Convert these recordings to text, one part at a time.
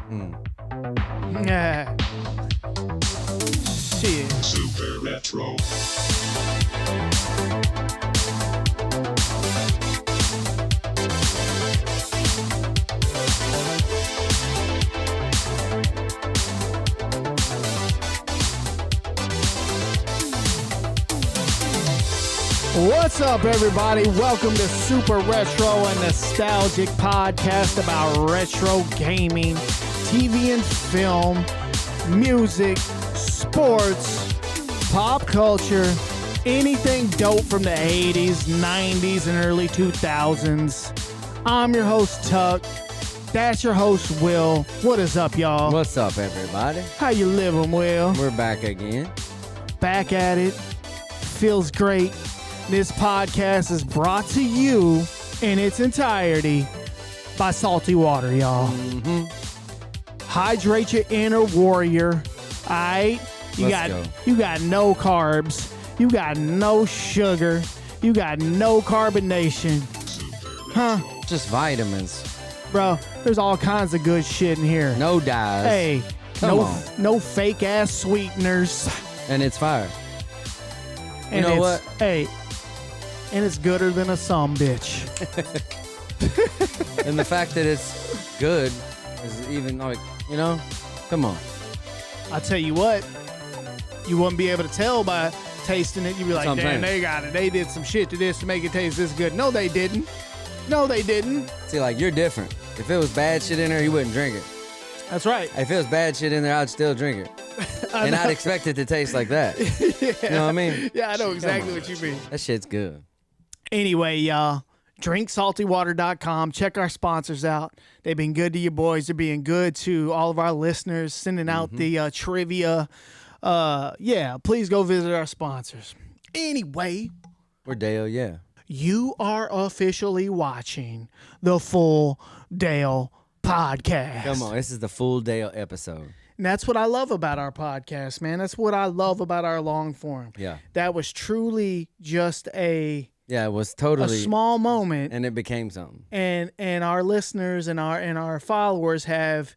Yeah. Shit. Super Retro. What's up, everybody? Welcome to Super Retro, a nostalgic podcast about retro gaming, TV and film, music, sports, pop culture, anything dope from the 80s, 90s, and early 2000s. I'm your host, Tuck. That's your host, Will. What is up, y'all? What's up, everybody? How you living, Will? We're back again. Back at it. Feels great. This podcast is brought to you in its entirety by Salty Water, y'all. Hydrate Your Inner Warrior. All right? You got no carbs. You got no sugar. You got no carbonation. Huh? Just vitamins. Bro, there's all kinds of good shit in here. No dyes. Hey, no fake ass sweeteners. And it's fire. And you know what? Hey, and it's gooder than a bitch. And the fact that it's good is even like, you know, come on. I tell you what, you wouldn't be able to tell by tasting it. You'd be like, damn, they got it. They did some shit to this to make it taste this good. No, they didn't. No, they didn't. See, like, you're different. If it was bad shit in there, you wouldn't drink it. That's right. If it was bad shit in there, I'd still drink it. And I'd expect it to taste like that. Yeah. You know what I mean? Yeah, I know exactly what you mean. That shit's good. Anyway, y'all, drinksaltywater.com. Check our sponsors out. They've been good to you boys. They're being good to all of our listeners, sending out the trivia. Yeah, please go visit our sponsors. Anyway. We're Dale, yeah. You are officially watching the full Dale podcast. Come on, this is the full Dale episode. And that's what I love about our podcast, man. That's what I love about our long form. Yeah. That was truly just a it was totally a small moment, and it became something. And our listeners and our followers have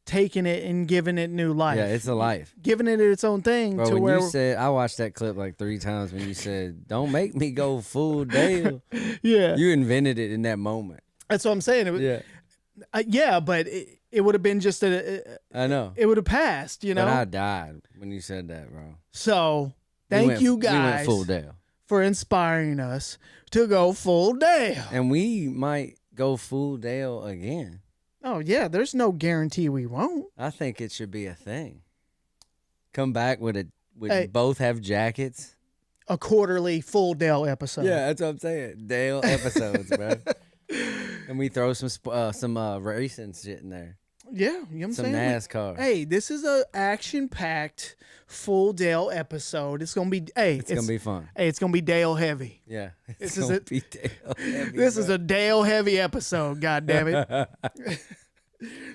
taken it and given it new life. Yeah, it's a life. Giving it its own thing. Bro, to when where you said, I watched that clip like 3 times when you said, "Don't make me go full Dale." Yeah. You invented it in that moment. That's what I'm saying. It was, yeah, but it would have been just I know. It would have passed, you know. But I died when you said that, bro. So thank you guys we went full Dale. For inspiring us to go full Dale. And we might go full Dale again. Oh, yeah. There's no guarantee we won't. I think it should be a thing. Come back with Hey. both have jackets. A quarterly full Dale episode. Yeah, that's what I'm saying. Dale episodes, bro. And we throw some racing shit in there. Yeah, you know what I'm some saying? NASCAR. Hey, this is a action-packed full Dale episode. It's gonna be it's gonna be fun. Hey, it's gonna be Dale heavy. Yeah, This is be Dale heavy. This is a Dale heavy episode. God damn it.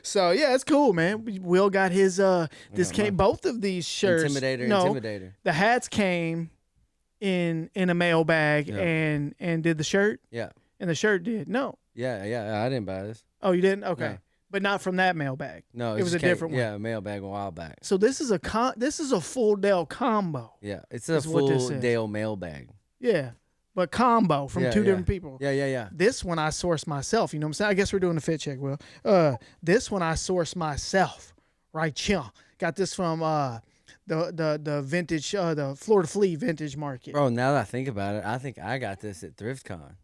So yeah, it's cool, man. Will got his both of these shirts. Intimidator. The hats came in a mailbag and did the shirt. Yeah. And the shirt did. No. Yeah. I didn't buy this. Oh, you didn't? Okay. No. But not from that mailbag. No, it was a different one. Yeah, a mailbag a while back. So this is a full Dale combo. Yeah, it's a full Dale mailbag. Yeah, but combo from two different people. Yeah. This one I sourced myself. You know what I'm saying? I guess we're doing a fit check, Will. This one I sourced myself. Right here. Got this from the vintage, the Florida Flea vintage market. Bro, now that I think about it, I think I got this at ThriftCon.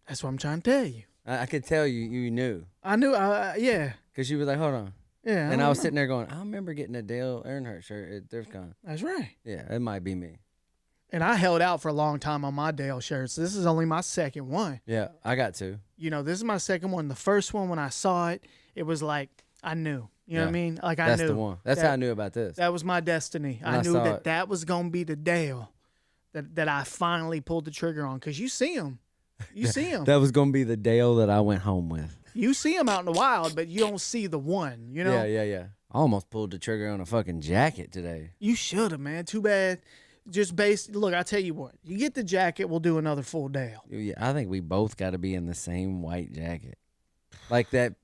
That's what I'm trying to tell you. I could tell you knew. I knew, yeah. Because you were like, hold on. Yeah. And I was sitting there going, I remember getting a Dale Earnhardt shirt at ThriftCon. That's right. Yeah, it might be me. And I held out for a long time on my Dale shirts. This is only my second one. Yeah, I got 2. You know, this is my second one. The first one, when I saw it, it was like, I knew. You know what I mean? Like, I knew. That's the one. That's how I knew about this. That was my destiny. I knew that was going to be the Dale that I finally pulled the trigger on. Because you see him. You see him. That was going to be the Dale that I went home with. You see him out in the wild, but you don't see the one, you know? Yeah. I almost pulled the trigger on a fucking jacket today. You should have, man. Too bad. Look, I tell you what. You get the jacket, we'll do another full Dale. Yeah, I think we both got to be in the same white jacket. Like that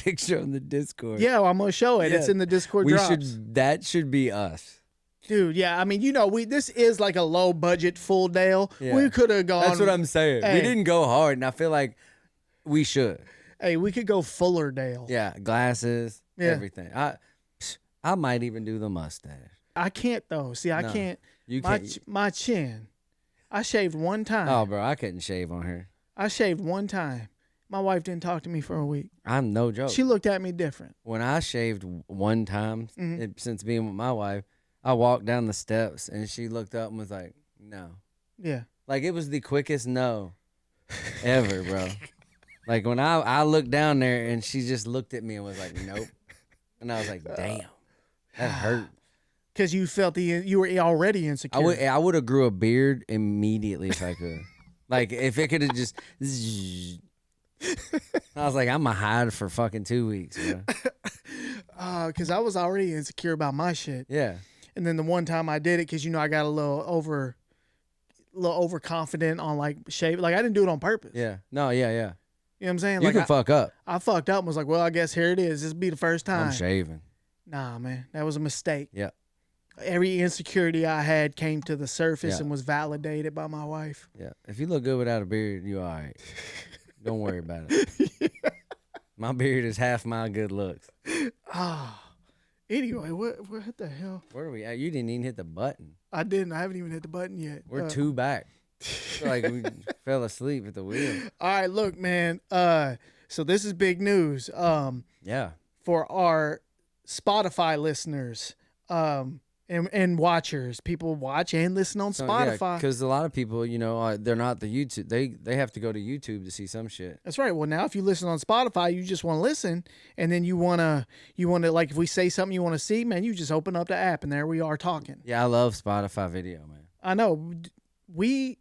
picture on the Discord. Yeah, well, I'm gonna show it. Yeah. It's in the Discord. That should be us. Dude, yeah. I mean, this is like a low budget full Dale. Yeah. We could have gone. That's what I'm saying. Hey. We didn't go hard, and I feel like we should. Hey, we could go fuller Dale. Yeah, glasses, everything. I might even do the mustache. I can't though. See, I can't. You can't. My chin. I shaved one time. Oh, bro, I couldn't shave on her. I shaved one time. My wife didn't talk to me for a week. I'm no joke. She looked at me different. When I shaved one time, since being with my wife, I walked down the steps and she looked up and was like, no. Yeah. Like, it was the quickest no ever, bro. Like, when I looked down there and she just looked at me and was like, nope. And I was like, damn, that hurt. Because you felt you were already insecure. I would have grew a beard immediately if I could. Like, if it could have just... I was like, I'm going to hide for fucking 2 weeks, bro. Because I was already insecure about my shit. Yeah. And then the one time I did it, because, I got a little overconfident on, like, shave. Like, I didn't do it on purpose. Yeah. No, yeah. You know what I'm saying? You like, can fuck up. I fucked up and was like, well, I guess here it is. This will be the first time. I'm shaving. Nah, man. That was a mistake. Yeah. Every insecurity I had came to the surface and was validated by my wife. Yeah. If you look good without a beard, you all right. Don't worry about it. Yeah. My beard is half my good looks. Anyway, what the hell? Where are we at? You didn't even hit the button. I didn't. I haven't even hit the button yet. We're two back. Feel like we fell asleep at the wheel. All right, look, man. So this is big news. Yeah. For our Spotify listeners, and watchers, people watch and listen on Spotify. Because a lot of people, they're not the YouTube. They have to go to YouTube to see some shit. That's right. Well, now if you listen on Spotify, you just want to listen, and then you wanna like, if we say something you want to see, man, you just open up the app and there we are talking. Yeah, I love Spotify video, man. I know. We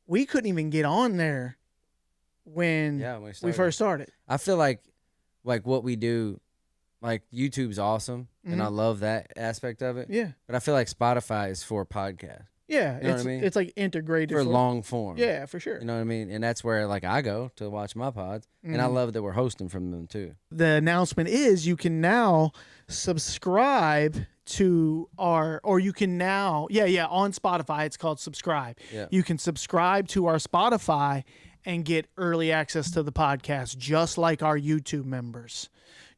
couldn't even get on there when we first started. I feel like what we do. Like, YouTube's awesome, and I love that aspect of it. Yeah. But I feel like Spotify is for podcasts. Yeah. You know what I mean? It's like integrated. For long form. Yeah, for sure. You know what I mean? And that's where, like, I go to watch my pods, and I love that we're hosting from them, too. The announcement is you can now subscribe to on Spotify, it's called subscribe. Yeah. You can subscribe to our Spotify and get early access to the podcast, just like our YouTube members.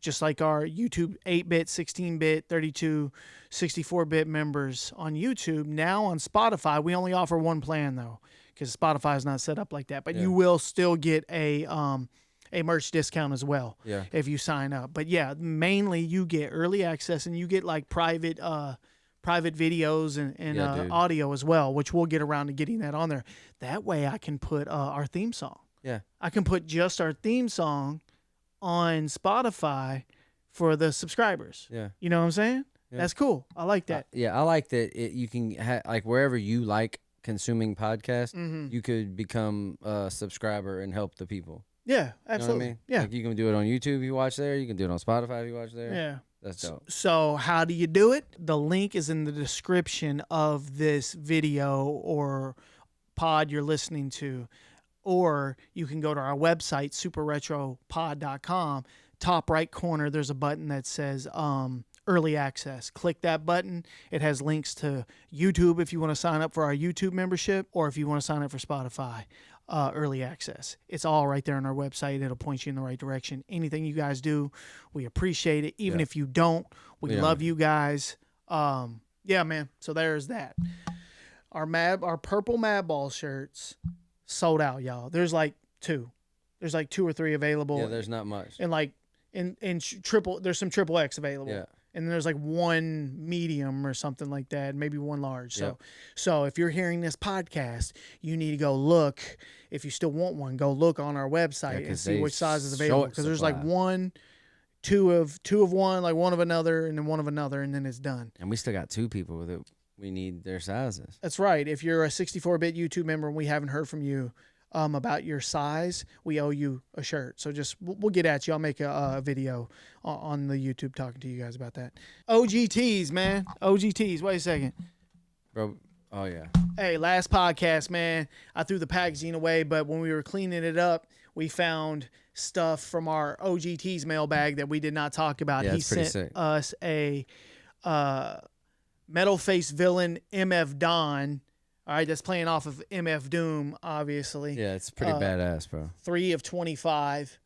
Just like our YouTube 8-bit, 16-bit, 32, 64-bit members on YouTube. Now on Spotify, we only offer one plan, though, because Spotify is not set up like that. But you will still get a merch discount as well if you sign up. But, yeah, mainly you get early access, and you get, like, private videos and audio as well, which we'll get around to getting that on there. That way I can put our theme song. Yeah. I can put just our theme song on Spotify for the subscribers. Yeah. You know what I'm saying? Yeah. That's cool. I like that. I like that you can like wherever you like consuming podcasts, you could become a subscriber and help the people. Yeah, absolutely. You know what I mean? Yeah. Like, you can do it on YouTube if you watch there. You can do it on Spotify if you watch there. Yeah. That's dope. So how do you do it? The link is in the description of this video or pod you're listening to. Or you can go to our website, superretropod.com. Top right corner, there's a button that says early access. Click that button. It has links to YouTube if you want to sign up for our YouTube membership, or if you want to sign up for Spotify early access. It's all right there on our website. It'll point you in the right direction. Anything you guys do, we appreciate it. Even if you don't, we love you guys. Yeah, man. So there's that. Our purple Madball shirts sold out, y'all. There's like two. There's like 2 or 3 available. Yeah, there's not much. And like triple, there's some triple X available. Yeah. And then there's like 1 medium or something like that, maybe 1 large. So if you're hearing this podcast, you need to go look. If you still want one, go look on our website and see which size is available. Because there's like 2 of one, like 1 of another, and then 1 of another, and then it's done. And we still got 2 people that we need their sizes. That's right. If you're a 64-bit YouTube member and we haven't heard from you about your size, we owe you a shirt. So just we'll get at you. I'll make a video on the YouTube talking to you guys about that. OGTs, man. OGTs. Wait a second. Bro. Oh, yeah. Hey, last podcast, man, I threw the packaging away, but when we were cleaning it up, we found stuff from our OGT's mailbag that we did not talk about. Yeah, He it's pretty sent sick. us a metal face villain MF Don. All right, that's playing off of MF Doom, obviously. Yeah, it's pretty badass, bro. 3 of 25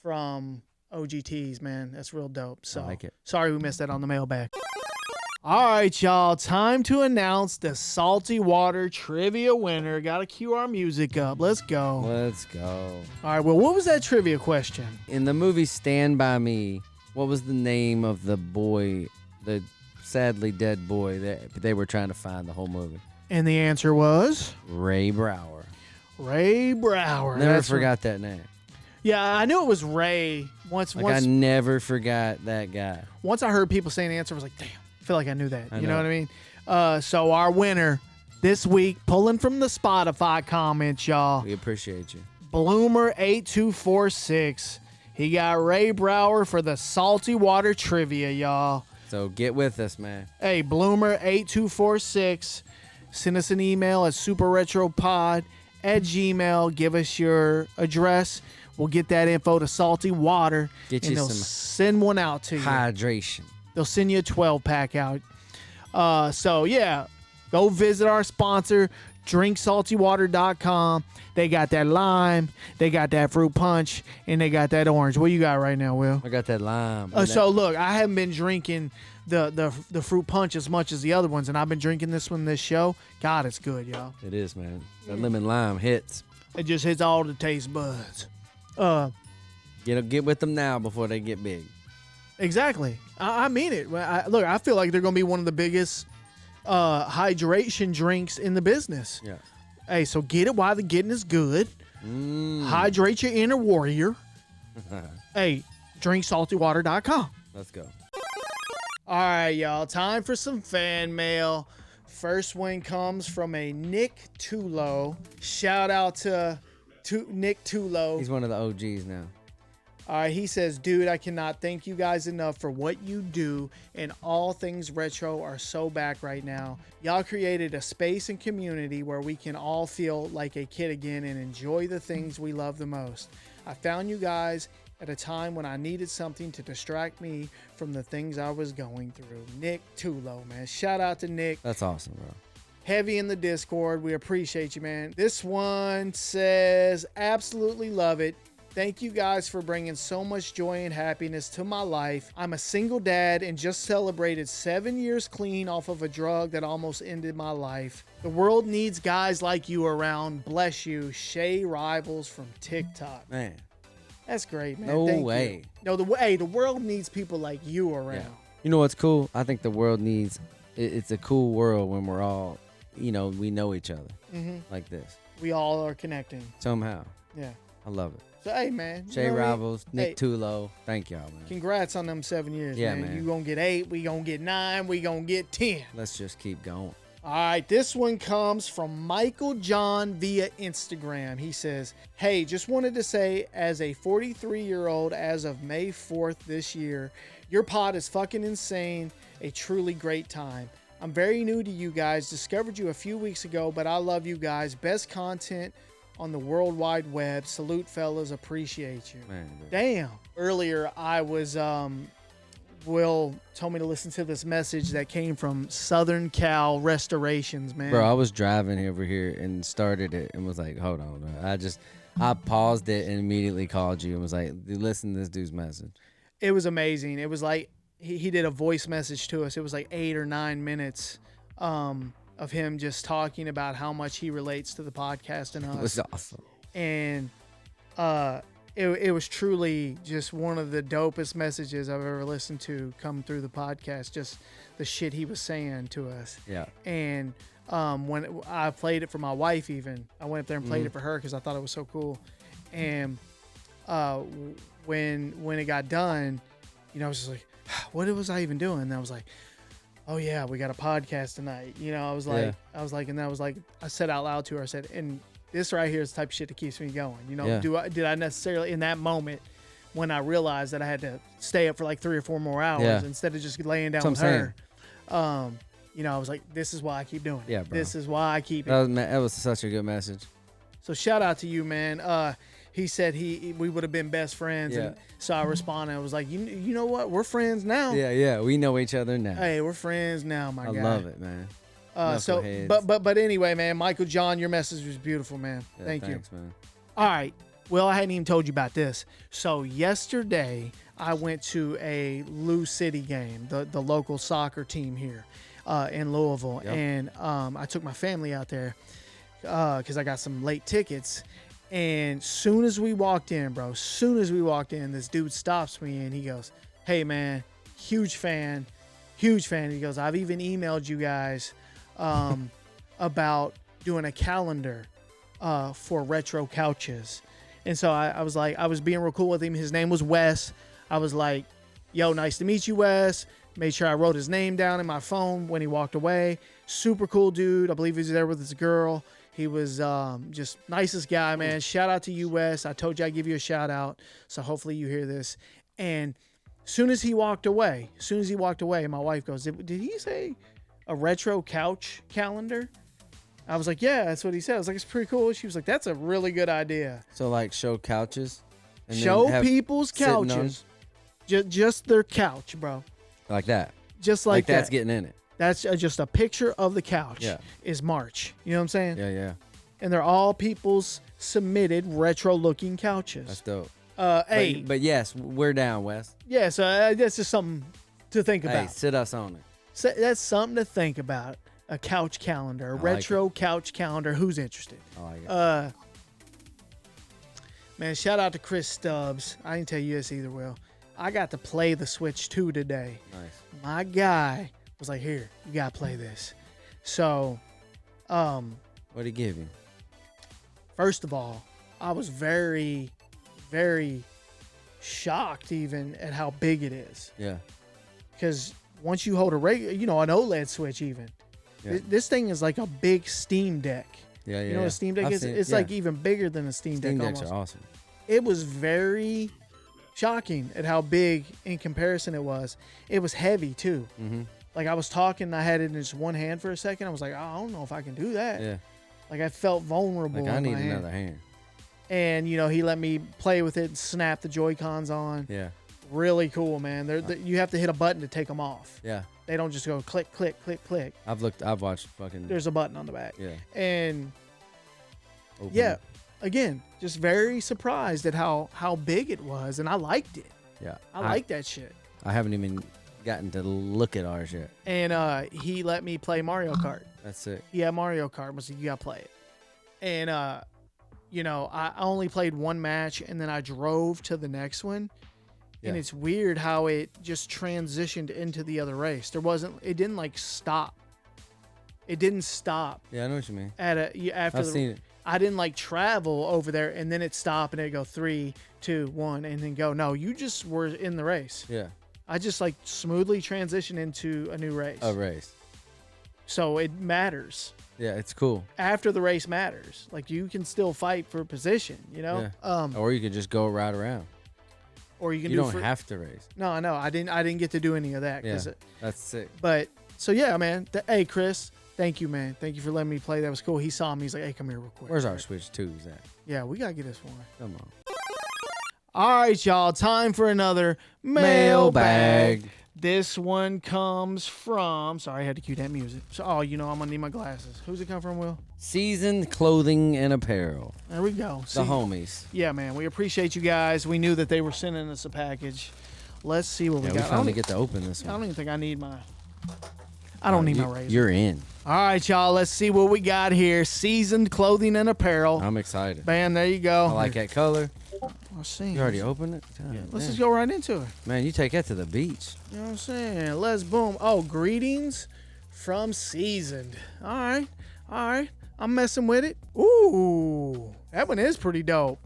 from OGT's, man. That's real dope. So I like it. Sorry we missed that on the mailbag. All right, y'all. Time to announce the Salty Water Trivia winner. Got to cue our music up. Let's go. Let's go. All right, well, what was that trivia question? In the movie Stand By Me, what was the name of the boy, the sadly dead boy that they were trying to find the whole movie? And the answer was? Ray Brower. Ray Brower. Never forgot that name. Yeah, I knew it was Ray. I never forgot that guy. Once I heard people saying the answer, I was like, damn, I feel like I knew that. You know what I mean? So our winner this week, pulling from the Spotify comments, y'all. We appreciate you. Bloomer8246. He got Ray Brower for the Salty Water Trivia, y'all. So get with us, man. Hey, Bloomer8246. Send us an email at superretropod@gmail.com. Give us your address. We'll get that info to Salty Water. Get and you they'll some send one out to you. hydration. They'll send you a 12-pack out. So, yeah, go visit our sponsor, drinksaltywater.com. They got that lime, they got that fruit punch, and they got that orange. What you got right now, Will? I got that lime. So, look, I haven't been drinking the fruit punch as much as the other ones, and I've been drinking this one this show. God, it's good, y'all. It is, man. That lemon lime hits. It just hits all the taste buds. Get with them now before they get big. Exactly. I mean it. Look, I feel like they're going to be one of the biggest hydration drinks in the business. Yeah. Hey, so get it while the getting is good. Hydrate your inner warrior. Hey, drinksaltywater.com. Let's go. All right, y'all. Time for some fan mail. First one comes from a Nick Tulo. Shout out to Nick Tulo. He's one of the OGs now. All right, he says, dude, I cannot thank you guys enough for what you do, and all things retro are so back right now. Y'all created a space and community where we can all feel like a kid again and enjoy the things we love the most. I found you guys at a time when I needed something to distract me from the things I was going through. Nick Tulo, man. Shout out to Nick. That's awesome, bro. Heavy in the Discord. We appreciate you, man. This one says, absolutely love it. Thank you guys for bringing so much joy and happiness to my life. I'm a single dad and just celebrated 7 years clean off of a drug that almost ended my life. The world needs guys like you around. Bless you. Shay Rivals from TikTok. Man. That's great, man. No Thank way. You. No, the world needs people like you around. Yeah. You know what's cool? I think the world needs, it's a cool world when we're all, we know each other like this. We all are connecting. Somehow. Yeah. I love it. So, hey, man. Shay Rivals, Nick Tulo. Thank y'all, man. Congrats on them 7 years, Yeah, man. man. You gonna get 8, we gonna get 9, we gonna get 10. Let's just keep going. All right, this one comes from Michael John via Instagram. He says, hey, just wanted to say, as a 43-year-old as of May 4th this year, your pod is fucking insane. A truly great time. I'm very new to you guys. Discovered you a few weeks ago, but I love you guys. Best content on the World Wide Web. Salute, fellas. Appreciate you. Man, Damn. Earlier, I was, Will told me to listen to this message that came from Southern Cal Restorations, man. bro, I was driving over here and started it and was like, hold on, bro. I paused it and immediately called you and was like, listen to this dude's message. It was amazing. It was like he did a voice message to us. It was like 8 or 9 minutes of him just talking about how much he relates to the podcast and us. It was awesome. And it was truly just one of the dopest messages I've ever listened to come through the podcast. Just the shit he was saying to us. Yeah. And when I played it for my wife, even I went up there and played it for her because I thought it was so cool. And when it got done, I was just like, what was I even doing? And I was like, oh yeah, we got a podcast tonight. I was like, I said out loud to her, I said, and this right here is the type of shit that keeps me going. Did I necessarily in that moment when I realized that I had to stay up for like 3 or 4 more hours instead of just laying down with her? I was like, this is why I keep doing it. Yeah, bro. This is why I keep it. That was such a good message. So shout out to you, man. he said we would have been best friends. Yeah. And so I responded. I was like, you know what? We're friends now. Yeah. We know each other now. Hey, we're friends now, my guy. I love it, man. So, but anyway, man, Michael John, your message was beautiful, man. Yeah, Thanks, man. All right. Well, I hadn't even told you about this. So yesterday, I went to a Lou City game, the local soccer team here in Louisville, and I took my family out there because I got some late tickets. And soon as we walked in, this dude stops me and he goes, "Hey, man, huge fan." He goes, "I've even emailed you guys about doing a calendar for retro couches." And so I was like, I was being real cool with him. His name was Wes. I was like, "Yo, nice to meet you, Wes." Made sure I wrote his name down in my phone when he walked away. Super cool dude. I believe he was there with his girl. He was just nicest guy, man. Shout out to you, Wes. I told you I'd give you a shout out. So hopefully you hear this. And soon as he walked away, my wife goes, did he say a retro couch calendar? I was like, yeah, that's what he said. I was like, it's pretty cool. She was like, that's a really good idea. So like show couches? And show people's couches. Just their couch, bro. Like that? Just like that. That's getting in it. That's just a picture of the couch. Yeah. Is March. You know what I'm saying? Yeah. And they're all people's submitted retro-looking couches. That's dope. Hey. But yes, we're down, Wes. Yeah, so that's just something to think about. Hey, sit us on it. So that's something to think about. A couch calendar, a retro couch calendar. Who's interested? I like it. Man, shout out to Chris Stubbs. I didn't tell you this either, Will. I got to play the Switch 2 today. Nice. My guy was like, "Here, you got to play this." So, what'd he give you? First of all, I was very, very shocked even at how big it is. Yeah. Because once you hold an OLED Switch even, this thing is like a big Steam Deck. Yeah. You know what a Steam Deck is? It's like even bigger than a Steam Deck almost. Steam Decks are awesome. It was very shocking at how big in comparison it was. It was heavy too. Mm-hmm. Like I was talking, I had it in just one hand for a second. I was like, I don't know if I can do that. Yeah. Like I felt vulnerable. Like I need another hand. And he let me play with it and snap the Joy-Cons on. Yeah. Really cool, man. You have to hit a button to take them off. Yeah. They don't just go click, click, click, click. I've watched fucking. There's a button on the back. Yeah. And Open. yeah, again, just very surprised at how big it was, and I liked it. Yeah. I like that shit. I haven't even gotten to look at ours yet. And he let me play Mario Kart. That's it. Yeah, Mario Kart. I was like, you gotta play it. And I only played one match, and then I drove to the next one. Yeah. And it's weird how it just transitioned into the other race. It didn't like stop. It didn't stop. Yeah, I know what you mean. I've seen it. I didn't like travel over there and then it stopped and it go 3, 2, 1 and then go. No, you just were in the race. Yeah. I just like smoothly transitioned into a new race. A race. So it matters. Yeah, it's cool. After the race matters. Like you can still fight for position, Yeah. Or you could just go right around. Or you don't have to race. No, I know. I didn't get to do any of that. Yeah, that's sick. But so yeah, man. Hey, Chris, thank you, man. Thank you for letting me play. That was cool. He saw me. He's like, "Hey, come here real quick." Where's our Switch 2s at? Yeah, we gotta get this one. Come on. All right, y'all. Time for another mailbag. This one comes from. Sorry, I had to cue that music. So, I'm gonna need my glasses. Who's it come from, Will? Seasoned Clothing and Apparel. There we go. The homies. Yeah, man. We appreciate you guys. We knew that they were sending us a package. Let's see what we got. We finally get to open this one. I don't even think I need my. I don't need my razor. You're in. All right, y'all. Let's see what we got here. Seasoned Clothing and Apparel. I'm excited. Bam, there you go. I like that color. Let's see. You already opened it? Yeah. Let's just go right into it. Man, you take that to the beach. You know what I'm saying? Let's boom. Oh, greetings from Seasoned. All right. I'm messing with it. Ooh, that one is pretty dope.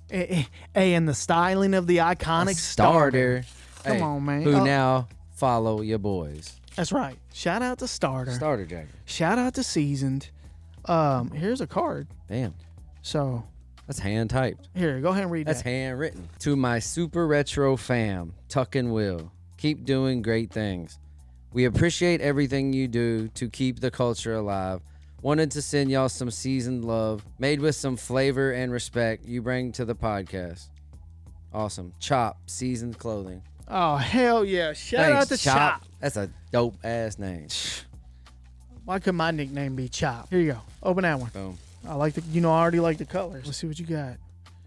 Hey, and the styling of the iconic starter. Come on, man. Who now follow your boys. That's right. Shout out to Starter. Starter jacket. Shout out to Seasoned. Here's a card. Damn. So. That's hand typed. Here, go ahead and read that. That's handwritten. To my super retro fam, Tuck and Will, keep doing great things. We appreciate everything you do to keep the culture alive Wanted to send y'all some seasoned love, made with some flavor and respect you bring to the podcast. Awesome. Chop seasoned clothing. Oh, hell yeah. Shout out to Chop. That's a dope ass name. Why could my nickname be Chop? Here you go. Open that one. Boom. I like the, you know, I already like the colors. Let's see what you got.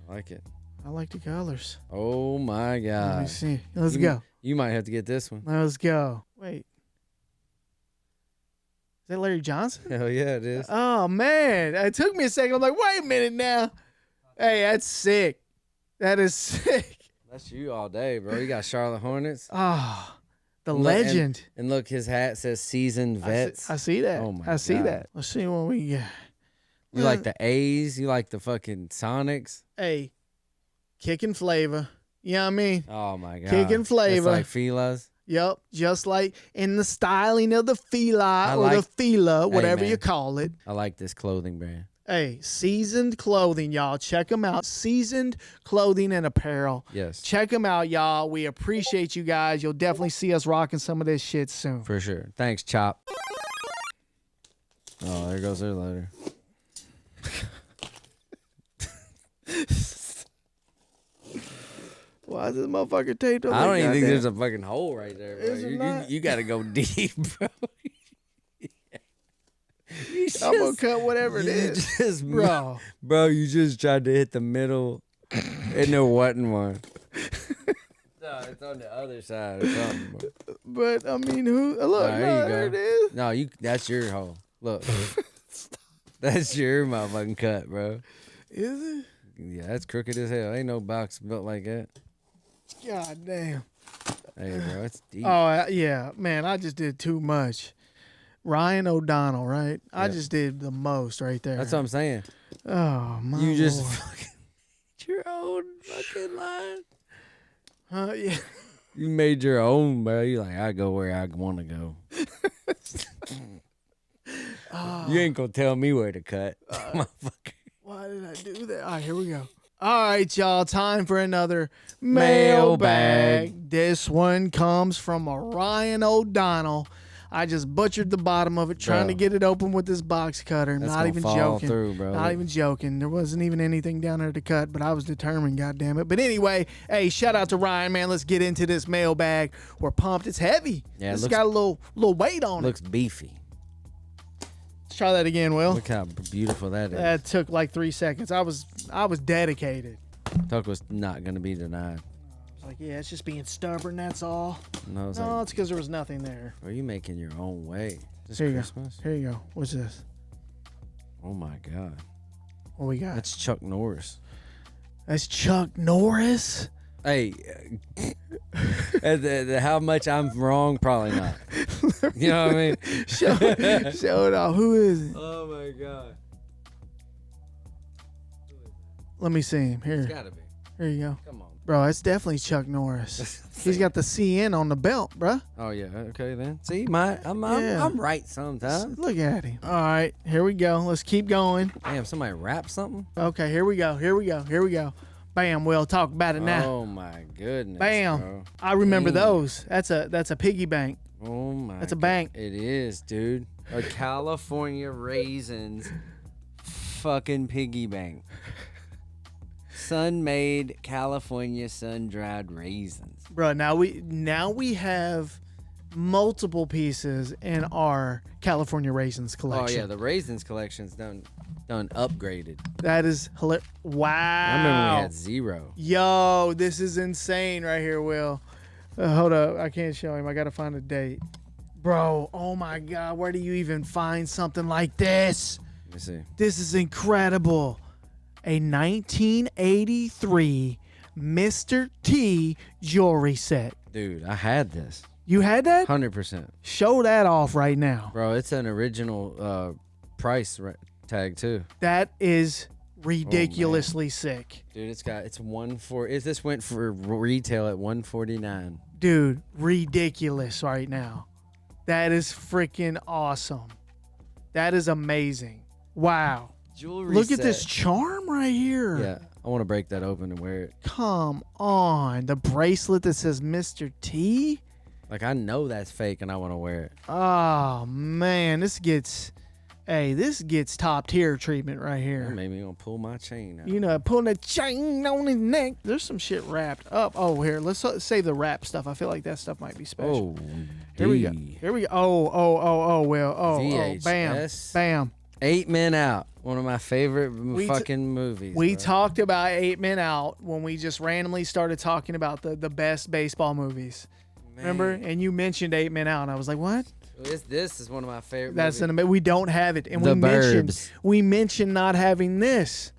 I like it. I like the colors. Oh my God. Let me see. Let's go. You might have to get this one. Let's go. Wait. Is that Larry Johnson? Hell yeah, it is. Oh, man. It took me a second. I'm like, wait a minute now. Hey, that's sick. That is sick. That's you all day, bro. You got Charlotte Hornets. Oh, the legend. And look, his hat says seasoned vets. I see that. Oh my I see God. that. Let's see what we got. You like the A's? You like the fucking Sonics? Hey, kicking flavor. You know what I mean? Oh my God. Kicking flavor. It's like Fila's. Yep, just like in the styling of the fila the fila, whatever you call it. I like this clothing brand. Hey, seasoned clothing, y'all. Check them out. Seasoned clothing and apparel. Yes. Check them out, y'all. We appreciate you guys. You'll definitely see us rocking some of this shit soon. For sure. Thanks, Chop. Oh, there goes their letter. Why is this motherfucker taped up? I don't even think there's a fucking hole right there, bro. You got to go deep, bro. I'm going to cut whatever it is. Bro, you just tried to hit the middle and there wasn't one. No, it's on the other side or something, bro. But, I mean, look, there it is. No, that's your hole. Look. That's your motherfucking cut, bro. Is it? Yeah, that's crooked as hell. Ain't no box built like that. God damn. Hey, bro, it's deep. Oh, yeah. Man, I just did too much. Ryan O'Donnell, right? I just did the most right there. That's what I'm saying. Oh, my You just Lord. fucking your own fucking line. Yeah. You made your own, bro. You like, I go where I want to go. You ain't gonna tell me where to cut, motherfucker. Why did I do that? All right, here we go. All right, y'all. Time for another mailbag. This one comes from Ryan O'Donnell. I just butchered the bottom of it trying to get it open with this box cutter. That's Not even joking. Through, bro. Not even joking. There wasn't even anything down there to cut, but I was determined, goddammit. But anyway, hey, shout out to Ryan, man. Let's get into this mailbag. We're pumped. It's heavy. Yeah, it's got a little weight on it. Looks beefy. Let's try that again, Will. Look how beautiful that is. That took like 3 seconds. I was dedicated. Tuck was not gonna be denied. Like, yeah, it's just being stubborn, that's all. No, it's it's because there was nothing there. Are you making your own way? Is this Here you Christmas? go. Here you go. What's this? Oh my God. What we got? That's Chuck Norris. That's Chuck Norris? Hey, how much I'm wrong? Probably not. You know what I mean? Show it off. Who is it? Oh my God. Let me see him. Here. It's gotta be. Here you go. Come on. Bro, it's definitely Chuck Norris. He's got the CN on the belt, bro. Oh yeah, okay then. See, I'm right sometimes. Look at him. All right, here we go. Let's keep going. Damn, somebody rap something? Okay, here we go. Here we go. Here we go. Bam, Will, talk about it now. Oh my goodness. Bam. Bro. I remember those. That's a piggy bank. Oh my. That's a bank. It is, dude. A California Raisins fucking piggy bank. Sun-made California sun-dried raisins. Bro, now we have multiple pieces in our California Raisins collection. Oh yeah, the Raisins collection's done upgraded. That is hilarious. Wow. I remember we had 0. Yo, this is insane right here, Will. Hold up. I can't show him. I got to find a date. Bro, oh my God. Where do you even find something like this? Let me see. This is incredible. A 1983 Mr. T jewelry set. Dude, I had this. You had that? 100%. Show that off right now. Bro, it's an original price tag too. That is ridiculously sick. Dude, this went for retail at $149. Dude, ridiculous right now. That is freaking awesome. That is amazing. Wow. Jewelry Look set. at this charm right here. Yeah, I want to break that open and wear it. Come on. The bracelet that says Mr. T? Like, I know that's fake and I want to wear it. Oh, man. This gets Hey, this gets top tier treatment right That here. made me gonna pull my chain out. You know, pulling a chain on his neck. There's some shit wrapped up. Oh, here, let's save the wrap stuff. I feel like that stuff might be special. Oh, Here we go. Here we go. Oh, well. Oh, bam. VHS. Bam. 8 Men Out. One of my favorite fucking movies. We bro. talked about 8 Men Out when we just randomly started talking about the best baseball movies. Man. Remember? And you mentioned 8 Men Out. And I was like, what? This is one of my favorite That's movies. we don't have it. And The we Burbs. mentioned not having this.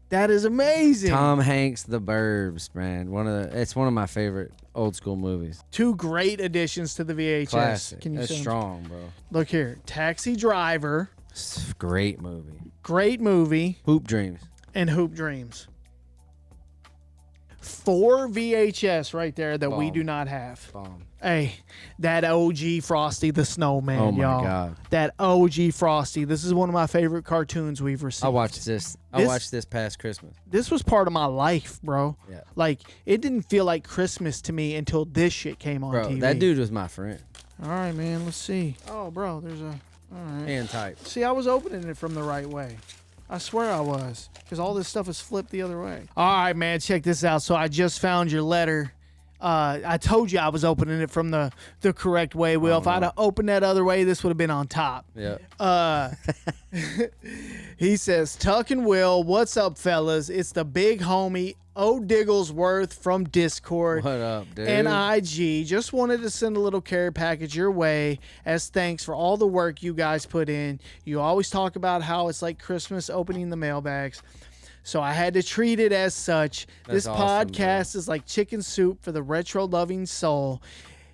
That is amazing. Tom Hanks, The Burbs, man. It's one of my favorite old school movies. 2 great additions to the VHS. Classic. Can you That's send them? strong, bro. Look here. Taxi Driver. Great movie. Great movie. Hoop Dreams. And Hoop Dreams. 4 VHS right there that we Bomb. do not have. Bomb. Hey, that OG Frosty the Snowman, Oh my y'all. God. That OG Frosty. This is one of my favorite cartoons we've received. I watched this. I watched this past Christmas. This was part of my life, bro. Yeah. Like, it didn't feel like Christmas to me until this shit came on Bro, TV. that dude was my friend. All right, man. Let's see. Oh, bro, there's a... All right. Hand type. See, I was opening it from the right way. I swear I was. Because all this stuff is flipped the other way. All right, man. Check this out. So I just found your letter. I told you I was opening it from the correct way, Will. If I'd have opened that other way, this would have been on top. Yeah. He says, Tuck and Will, what's up, fellas? It's the big homie, O. Digglesworth from Discord. What up, dude? And IG. Just wanted to send a little care package your way as thanks for all the work you guys put in. You always talk about how it's like Christmas opening the mailbags. So I had to treat it as such. That's This awesome, podcast is like chicken soup for the retro-loving soul.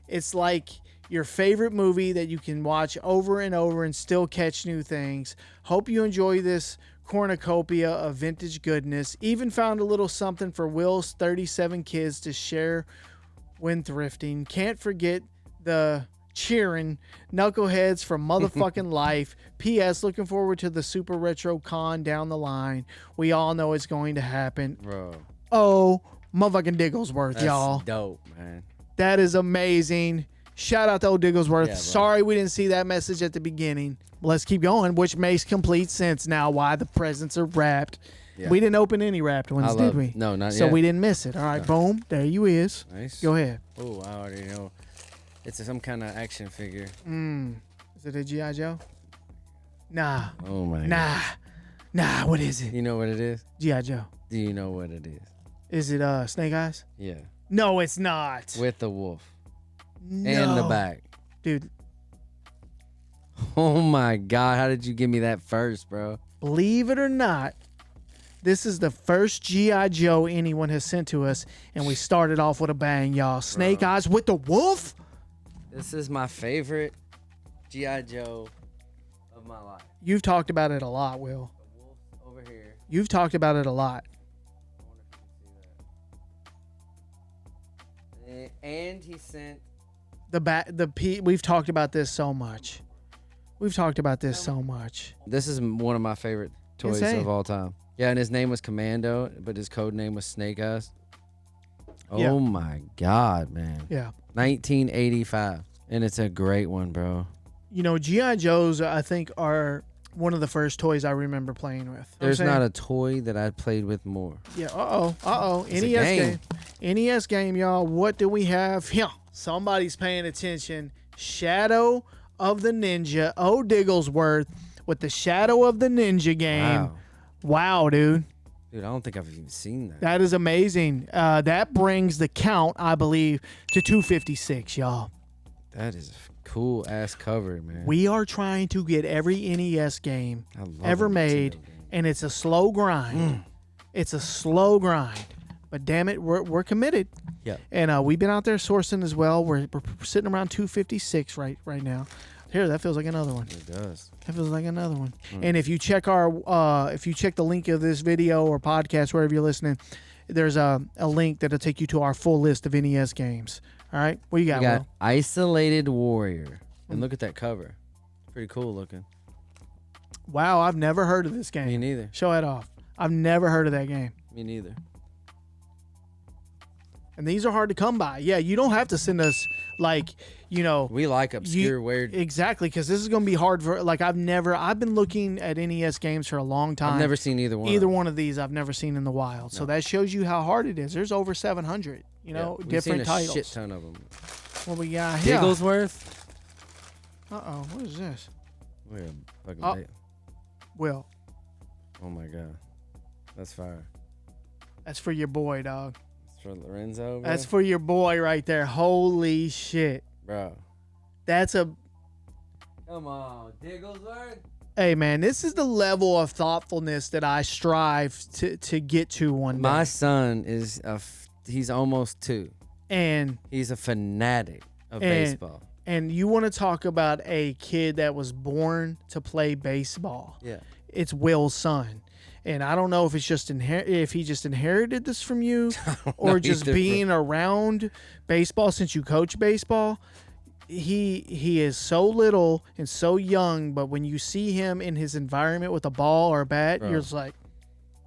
It's like your favorite movie that you can watch over and over and still catch new things. Hope you enjoy this cornucopia of vintage goodness. Even found a little something for Will's 37 kids to share when thrifting. Can't forget the cheering knuckleheads from motherfucking life. P.S. Looking forward to the Super Retro Con down the line. We all know it's going to happen. Bro. Oh, motherfucking Digglesworth, That's y'all. dope, man. That is amazing. Shout out to old Digglesworth. Yeah, bro. Sorry we didn't see that message at the beginning. Let's keep going, which makes complete sense now why the presents are wrapped. Yeah. We didn't open any wrapped ones, did we? No, not So yet. we didn't miss it. All right, boom. There you is. Nice. Go ahead. Oh, I already know. It's some kind of action figure. Is it a G.I. Joe? Nah. Oh, my God. Nah, what is it? You know what it is? G.I. Joe. Do you know what it is? Is it Snake Eyes? Yeah. No, it's not. With the wolf. No. And the back. Dude, Oh, my God. How did you give me that first, bro? believe it or not, this is the first G.I. Joe anyone has sent to us, and we started off with a bang, y'all. Snake Eyes with the wolf? This is my favorite G.I. Joe of my life. You've talked about it a lot, Will. The wolf over here. You've talked about it a lot. I wonder if you can see that. And he sent... We've talked about this so much. We've talked about this so much. This is one of my favorite toys Insane. of all time. Yeah, and his name was Commando, but his code name was Snake Eyes. Oh, Yeah. my God, man. Yeah. 1985. And it's a great one, bro. You know, G.I. Joes, I think, are one of the first toys I remember playing with. There's not a toy that I played with more. Yeah, NES a game. game. NES game, y'all. What do we have? Yeah, somebody's paying attention. Shadow of the Ninja. O. Digglesworth with the Shadow of the Ninja game. Wow, dude. Dude, I don't think I've even seen that. That is amazing. That brings the count, I believe, to 256, y'all. That is a cool ass cover, man. We are trying to get every NES game I love ever a Nintendo made, game. and it's a slow grind. It's a slow grind. But damn it, we're committed. Yeah. And we've been out there sourcing as well. We're sitting around 256 right now. Here, that feels like another one. It does. That feels like another one. And if you check if you check the link of this video or podcast, wherever you're listening, there's a link that'll take you to our full list of NES games. All right, what you got? We got Will? Isolated Warrior. And look at that cover. Pretty cool looking. Wow, I've never heard of this game. Me neither. Show it off. I've never heard of that game. Me neither. And these are hard to come by. Yeah, you don't have to send us Like, you know, We like obscure, weird. Exactly, because this is going to be hard for, like, I've been looking at NES games for a long time. I've never seen either one. Either one of these I've never seen in the wild. So that shows you how hard it is. There's over 700, you know, We've different seen a titles. shit ton of them. What we got here? Digglesworth? Uh-oh, what is this? We're a fucking Will, Oh my god. That's fire. that's for your boy, dog. It's for Lorenzo, bro. That's for your boy right there. Holy shit. Bro. That's a... Come on, Digglesworth. Hey, man, this is the level of thoughtfulness that I strive to get to one day. My son is he's almost 2. And He's a fanatic of baseball. And you want to talk about a kid that was born to play baseball. Yeah. It's Will's son. And I don't know if it's just if he just inherited this from you or just being around baseball since you coach baseball. He is so little and so young, but when you see him in his environment with a ball or a bat, you're just like,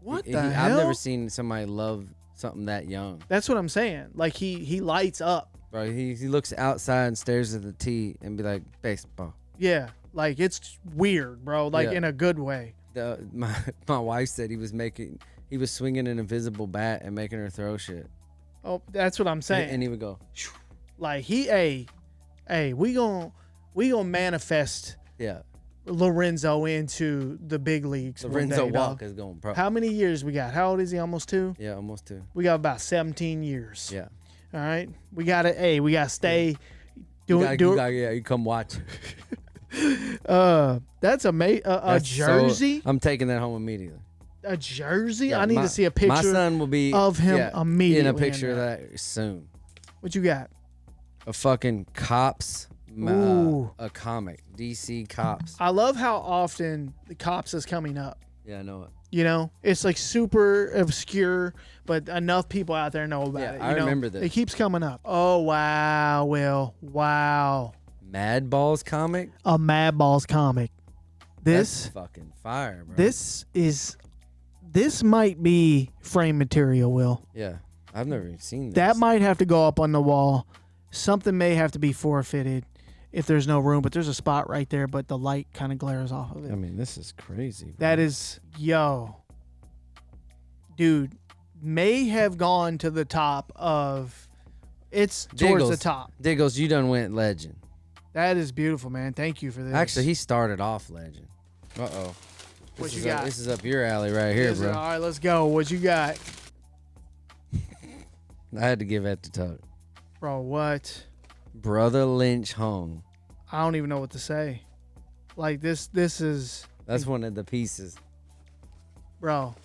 what the hell? I've never seen somebody love something that young. That's what I'm saying. Like he lights up. Bro, he looks outside and stares at the tee and be like, baseball. Yeah, like it's weird, bro. Like in a good way. My wife said he was swinging an invisible bat and making her throw shit. Oh, that's what I'm saying. And he would go, like hey, we gonna manifest Lorenzo into the big leagues. Lorenzo one day, Walk is going pro. How many years we got? How old is he? Almost 2? Yeah, almost 2. We got about 17 years. Yeah. All right. We gotta we gotta stay. You come watch. That's a jersey. I'm taking that home immediately. A jersey? Yeah, I need to see a picture. My son will be of him immediately. in a picture of that soon. What you got? A fucking Cops, a comic, DC Cops. I love how often the Cops is coming up. Yeah, I know it. You know, it's like super obscure, but enough people out there know about it. I remember this. It keeps coming up. Oh, wow, Will. Wow. Mad Balls comic? A Mad Balls comic. This That's fucking fire, bro. This might be frame material, Will. Yeah. I've never even seen this. That might have to go up on the wall. Something may have to be forfeited if there's no room, but there's a spot right there, but the light kind of glares off of it. I mean, this is crazy, bro. That is, dude, may have gone to the top of, it's towards the top. Diggles, you done went legend. That is beautiful, man. Thank you for this. Actually, he started off legend. Uh-oh. What you got? This is up your alley right here, bro. All right, let's go. What you got? I had to give that to Tuck. Bro, what? Brother Lynch hung. I don't even know what to say. Like, this is... That's one of the pieces. Bro.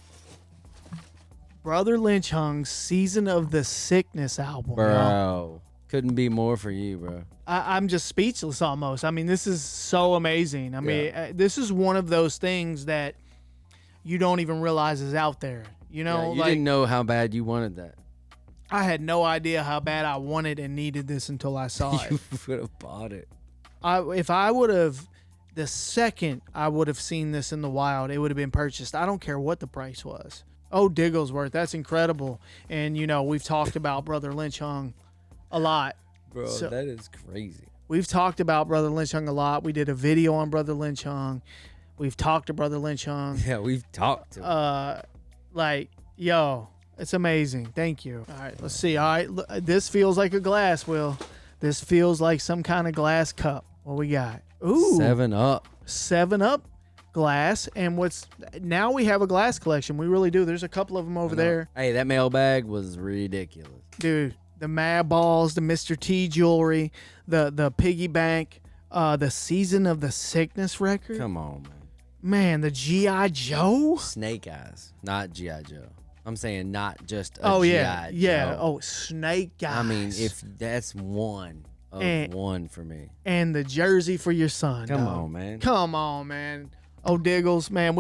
Brother Lynch Hung's Season of the Sickness album. Bro. Y'all. Couldn't be more for you, bro. I'm just speechless almost. I mean, this is so amazing. I mean, this is one of those things that you don't even realize is out there. You know? You didn't know how bad you wanted that. I had no idea how bad I wanted and needed this until I saw it. You would have bought it. If I would have, the second I would have seen this in the wild, it would have been purchased. I don't care what the price was. Oh, Digglesworth, that's incredible. And, you know, we've talked about Brother Lynch Hung a lot. Bro, So, that is crazy. we've talked about Brother Lynch Hung a lot. We did a video on Brother Lynch Hung. We've talked to Brother Lynch Hung. Yeah, we've talked to him. Like, yo, it's amazing. Thank you. All right, let's see. All right, this feels like a glass, Will. This feels like some kind of glass cup. What we got? Ooh. 7-Up. 7-Up glass. And now we have a glass collection. We really do. There's a couple of them over there. Hey, that mailbag was ridiculous. Dude, the Mad Balls, the Mr. T jewelry, the piggy bank, the Season of the Sickness record. Come on, man. Man, the G.I. Joe? Snake Eyes, not G.I. Joe. I'm saying not just a yeah. G.I. Yeah. Joe. Oh, Snake Eyes. I mean, if that's one of one for me. And the jersey for your son. Come dog. on, man. Come on, man. Oh, Diggles, man,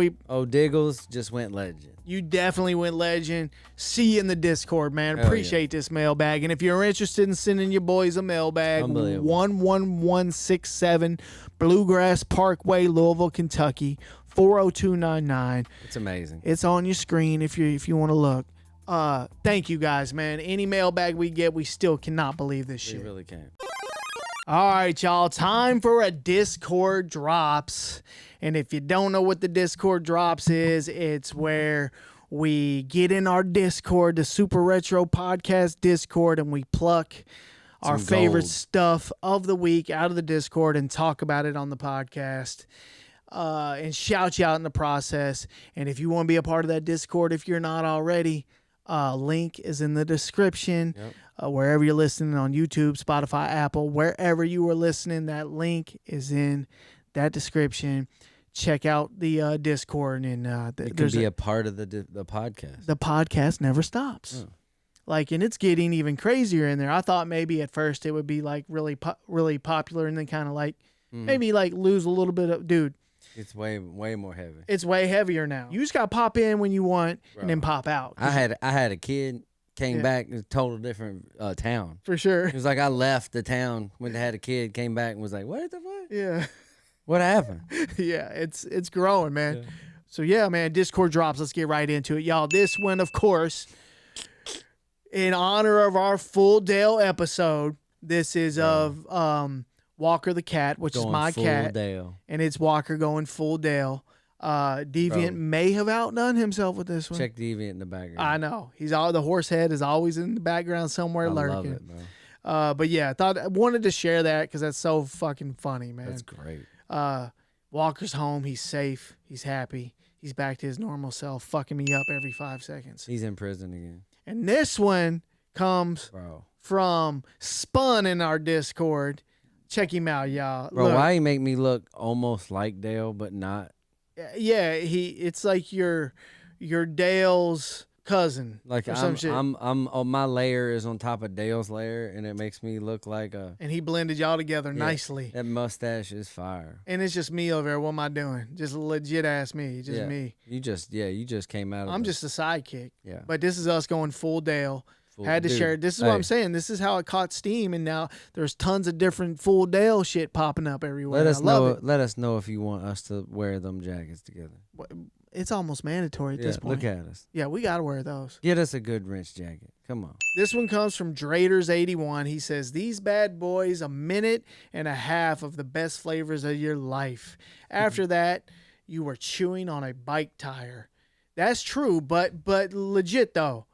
Diggles just went legend. you definitely went legend. See you in the Discord, man. Hell Appreciate this mailbag. And if you're interested in sending your boys a mailbag, 11167 Bluegrass Parkway, Louisville, Kentucky, 40299. It's amazing. It's on your screen if you want to look. Thank you guys, man. Any mailbag we get, we still cannot believe this shit. We really can't. All right, y'all. Time for a Discord drops. And if you don't know what the Discord drops is, it's where we get in our Discord, the Super Retro Podcast Discord, and we pluck our favorite stuff of the week out of the Discord and talk about it on the podcast. And shout you out in the process. And if you want to be a part of that Discord, if you're not already, link is in the description. Yep. Wherever you're listening on YouTube, Spotify, Apple, wherever you are listening, that link is in that description. Check out the Discord, and you can be a part of the podcast. The podcast never stops. Oh. Like, and it's getting even crazier in there. I thought maybe at first it would be like really popular, and then kind of like maybe like lose a little bit of dude. It's way more heavy. It's way heavier now. You just got to pop in when you want, and then pop out. I had a kid came back in a total different town. For sure. It was like I left the town when I had a kid, came back and was like, "What the fuck? Yeah. What happened?" Yeah, it's growing, man. Yeah. So yeah, man, Discord drops. Let's get right into it, y'all. This one, of course, in honor of our full Dale episode. This is of Walker the cat, which is my cat, Dale. And it's Walker going full Dale. Deviant may have outdone himself with this one. Check Deviant in the background. I know the horse head is always in the background somewhere lurking. I love it, bro. But yeah, I wanted to share that because that's so fucking funny, man. That's great. Walker's home. He's safe. He's happy. He's back to his normal self, fucking me up every 5 seconds. He's in prison again. And this one comes from Spun in our Discord. Check him out, y'all. Bro, look, why he make me look almost like Dale, but not? Yeah, it's like your Dale's cousin. Like or some shit. my layer is on top of Dale's layer, and it makes me look like a. And he blended y'all together nicely. That mustache is fire. And it's just me over there. What am I doing? Just legit ass me. Just me. You just came out. I'm just a sidekick. Yeah. But this is us going full Dale. Had to share it. This is what I'm saying. This is how it caught steam, and now there's tons of different full Dale shit popping up everywhere. Let us know if you want us to wear them jackets together. It's almost mandatory at this point. Look at us. Yeah, we got to wear those. Get us a good wrench jacket. Come on. This one comes from Draters81. He says, "These bad boys, a minute and a half of the best flavors of your life. After that, you were chewing on a bike tire." That's true, but legit though.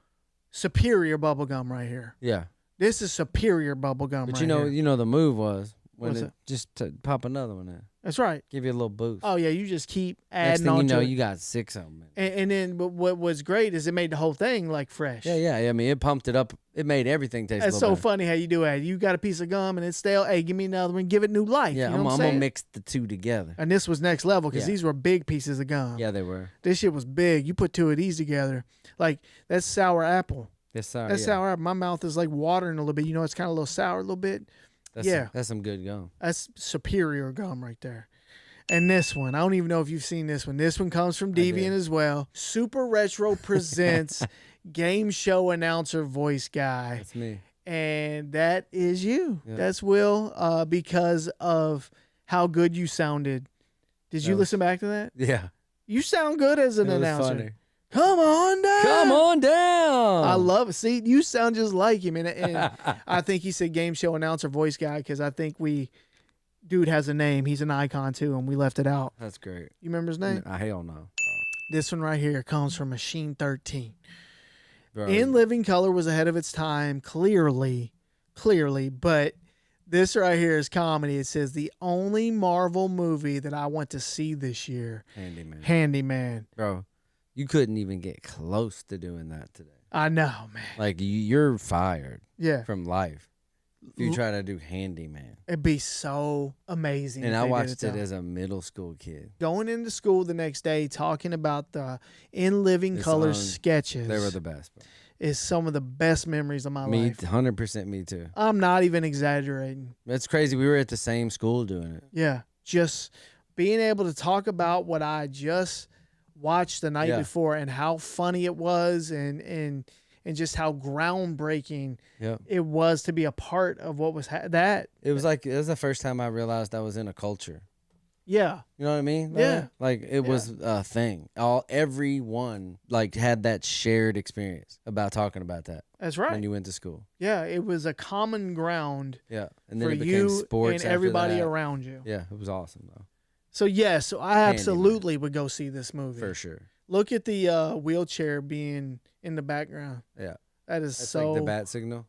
Superior bubblegum right here. Yeah. This is superior bubblegum but right here. You know the move was when What's it? Just to pop another one in. That's right. Give you a little boost. Oh, yeah, you just keep Next adding thing on you know, to it. you got 6 of them. And then but what was great is it made the whole thing like fresh. Yeah. I mean, it pumped it up. It made everything taste That's a so little better. funny how you do it. You got a piece of gum and it's stale. Hey, give me another one. Give it new life. Yeah, you know I'm saying? going to mix the two together. And this was next level because these were big pieces of gum. Yeah, they were. This shit was big. You put 2 of these together. Like, that's sour apple. That's sour. That's sour apple. My mouth is like watering a little bit. You know, it's kind of a little sour a little bit. That's some good gum. That's superior gum right there. And this one, I don't even know if you've seen this one. This one comes from Deviant as well. Super Retro presents game show announcer voice guy. That's me. And that is you. Yeah. That's Will, because of how good you sounded. Did you listen back to that? Yeah. You sound good as an It was announcer. funny. Come on down. Come on down. I love it. See, you sound just like him. And I think he said game show announcer voice guy because I think dude has a name. He's an icon too, and we left it out. That's great. You remember his name? Hell no. This one right here comes from Machine 13. Bro. In Living Color was ahead of its time, clearly, but this right here is comedy. It says, the only Marvel movie that I want to see this year. Handyman. Bro, you couldn't even get close to doing that today. I know, man. Like, you're fired from life if you try to do Handyman. It'd be so amazing. And I watched it as a middle school kid. Going into school the next day, talking about the In Living Color sketches. They were the best, bro. Is some of the best memories of my life. 100% me too. I'm not even exaggerating. That's crazy. We were at the same school doing it. Yeah. Just being able to talk about what I just watched the night before and how funny it was and just how groundbreaking it was to be a part of what was that. It was the first time I realized I was in a culture. Yeah. You know what I mean? Yeah. Like it was a thing. Everyone like had that shared experience about talking about that. That's right. When you went to school. Yeah, it was a common ground. Yeah, and then for it became you sports and everybody after that. around you. Yeah, it was awesome though. So yes, I absolutely would go see this movie For sure. Look at the wheelchair being in the background. Yeah, that's so like the bat signal.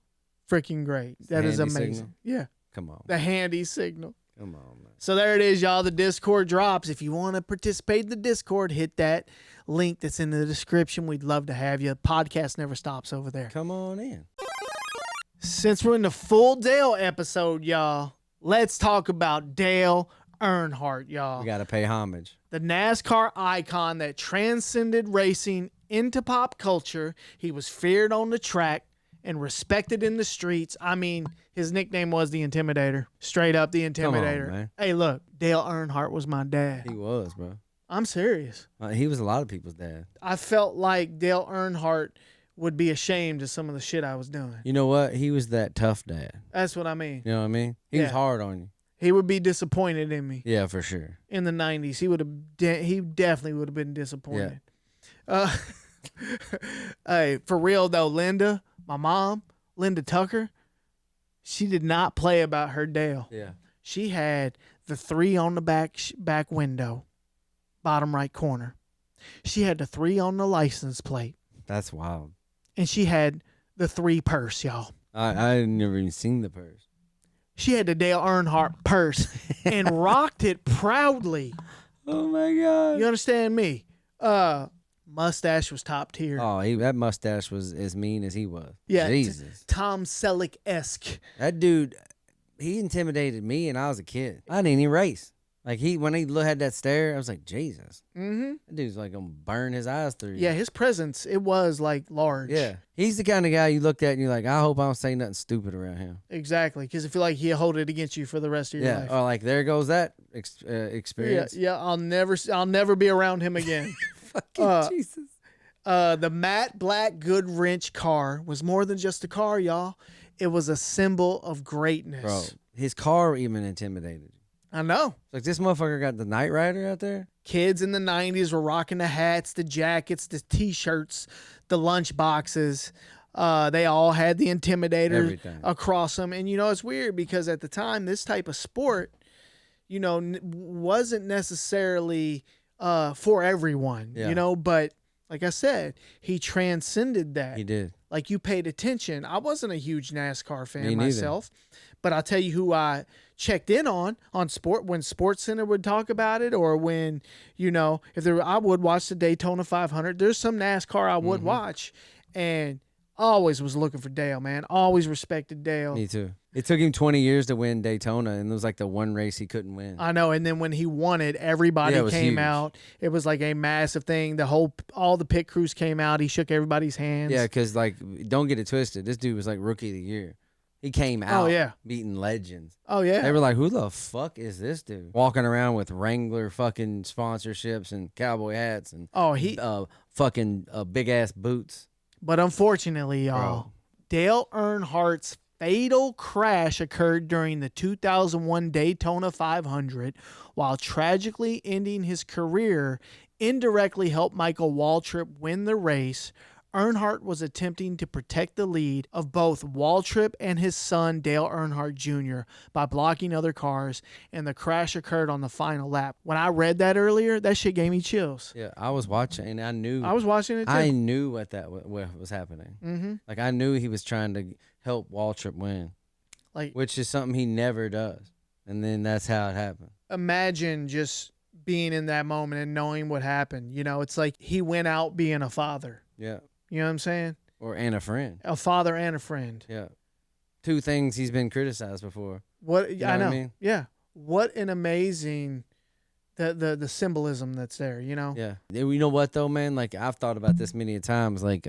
Freaking great. That is amazing. Signal? Yeah. Come on. The handy signal. Come on, man. So there it is, y'all. The Discord drops. If you want to participate in the Discord, hit that link that's in the description. We'd love to have you. Podcast never stops over there. Come on in. Since we're in the full Dale episode, y'all, let's talk about Dale Earnhardt, y'all. We got to pay homage. The NASCAR icon that transcended racing into pop culture. He was feared on the track and respected in the streets. I mean, his nickname was the Intimidator. Straight up the Intimidator. Come on, man. Hey, look, Dale Earnhardt was my dad. He was, bro. I'm serious. He was a lot of people's dad. I felt like Dale Earnhardt would be ashamed of some of the shit I was doing. You know what? He was that tough dad. That's what I mean. You know what I mean? He was hard on you. He would be disappointed in me. Yeah, for sure. In the 90s, he definitely would have been disappointed. Yeah. Hey, for real though, Linda, my mom, Linda Tucker, she did not play about her Dale. Yeah. She had the 3 on the back window, bottom right corner. She had the 3 on the license plate. That's wild. And she had the 3 purse, y'all. I had never even seen the purse. She had the Dale Earnhardt purse and rocked it proudly. Oh my God. You understand me? Mustache was top tier. Oh, that mustache was as mean as he was. Yeah. Jesus. Tom Selleck-esque. That dude, he intimidated me and I was a kid. I didn't even race. Like when he had that stare, I was like, Jesus. Mm-hmm. That dude's like gonna burn his eyes through. Yeah, his presence, it was like large. Yeah. He's the kind of guy you looked at and you're like, I hope I don't say nothing stupid around him. Exactly, because I feel like he'll hold it against you for the rest of your life. Yeah, or like there goes that experience. Yeah, I'll never be around him again. Fucking Jesus. The matte black Goodwrench car was more than just a car, y'all. It was a symbol of greatness. Bro, his car even intimidated you. I know. Like this motherfucker got the Knight Rider out there. Kids in the 90s were rocking the hats, the jackets, the T-shirts, the lunch boxes. They all had the Intimidator across them. And, it's weird because at the time, this type of sport, wasn't necessarily for everyone, but like I said, he transcended that. He did. Like you paid attention. I wasn't a huge NASCAR fan myself, but I'll tell you who I checked in on sport when SportsCenter would talk about it, or when I would watch the Daytona 500. There's some NASCAR I would watch, and always was looking for Dale, man. Always respected Dale. Me too. It took him 20 years to win Daytona, and it was like the one race he couldn't win. I know, and then when he won it, everybody came out. It was like a massive thing. All the pit crews came out. He shook everybody's hands. Yeah, because don't get it twisted. This dude was like rookie of the year. He came out beating legends. Oh, yeah. They were like, who the fuck is this dude? Walking around with Wrangler fucking sponsorships and cowboy hats and fucking big-ass boots. But unfortunately, y'all, Dale Earnhardt's fatal crash occurred during the 2001 Daytona 500, while tragically ending his career. Indirectly helped Michael Waltrip win the race. Earnhardt was attempting to protect the lead of both Waltrip and his son Dale Earnhardt Jr. by blocking other cars, and the crash occurred on the final lap. When I read that earlier, that shit gave me chills. Yeah, I was watching, and I knew. I was watching it too. I knew what was happening. Mm-hmm. Like, I knew he was trying to help Waltrip win, which is something he never does. And then that's how it happened. Imagine just being in that moment and knowing what happened. It's like he went out being a father. Yeah. You know what I'm saying? And a friend. A father and a friend. Yeah. 2 things he's been criticized before. What you know I know. What I mean? Yeah. What an amazing the symbolism that's there, Yeah. You know what though, man? Like, I've thought about this many times. Like,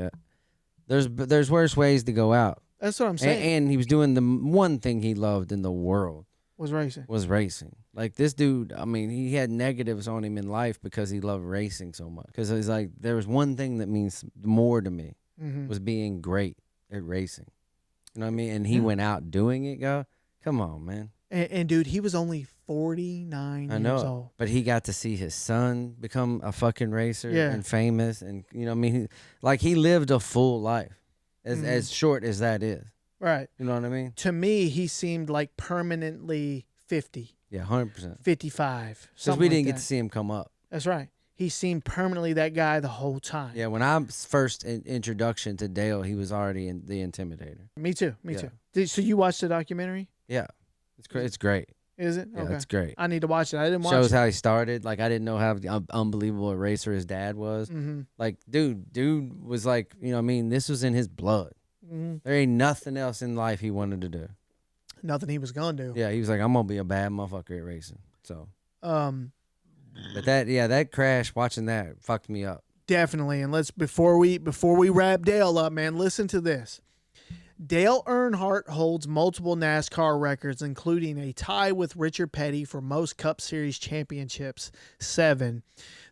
there's worse ways to go out. That's what I'm saying. And he was doing the one thing he loved in the world. Was racing. Like, this dude, I mean, he had negatives on him in life because he loved racing so much. Because it's like, there was one thing that means more to me, was being great at racing. You know what I mean? And he went out doing it, go. Come on, man. And dude, he was only 49 I years know, old. but he got to see his son become a fucking racer and famous, and you know, what I mean, he lived a full life, as short as that is. Right. You know what I mean? To me, he seemed like permanently 50. Yeah, 100%. 55. Because we didn't get to see him come up. That's right. He seemed permanently that guy the whole time. Yeah, when I first introduction to Dale, he was already in The Intimidator. Me too. Me too. So you watched the documentary? Yeah, it's great. Is it? Yeah, okay. it's great. I need to watch it. I didn't watch it. Shows how he started. Like, I didn't know how unbelievable a racer his dad was. Like, dude was like, you know what I mean? This was in his blood. There ain't nothing else in life he wanted to do. Nothing he was going to do. Yeah, he was like, I'm going to be a bad motherfucker at racing. So, but that crash, watching that fucked me up. Definitely. And before we wrap Dale up, man, listen to this. Dale Earnhardt holds multiple NASCAR records, including a tie with Richard Petty for most Cup Series championships, 7.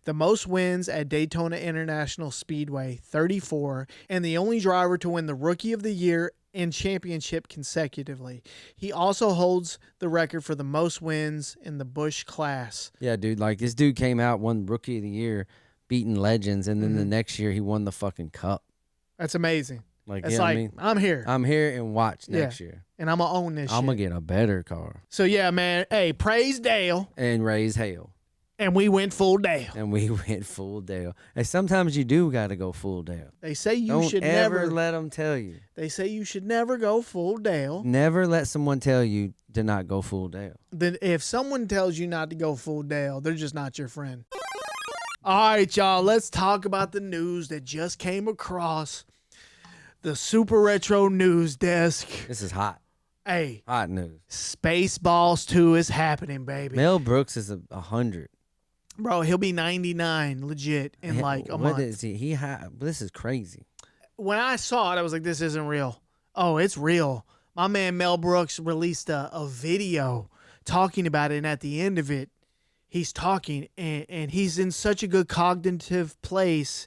The most wins at Daytona International Speedway, 34. And the only driver to win the Rookie of the Year and championship consecutively. He also holds the record for the most wins in the Busch class. Yeah, dude. Like, this dude came out, won Rookie of the Year, beating legends, and then the next year he won the fucking Cup. That's amazing. Like, it's yeah, like, I mean, I'm here. I'm here and watch next year. And I'm going to own this I'm shit. going to get a better car. So, yeah, man. Hey, praise Dale. And raise hell. And we went full Dale. And sometimes you do got to go full Dale. They say you Don't should ever never let them tell you. They say you should never go full Dale. Never let someone tell you to not go full Dale. Then if someone tells you not to go full Dale, they're just not your friend. All right, y'all. Let's talk about the news that just came across the Super Retro News Desk. This is hot. Hey. Hot news. Spaceballs 2 is happening, baby. Mel Brooks is 100. Bro, he'll be 99 legit in like a month. What is he? This is crazy. When I saw it, I was like, this isn't real. Oh, it's real. My man Mel Brooks released a video talking about it, and at the end of it, he's talking, and he's in such a good cognitive place.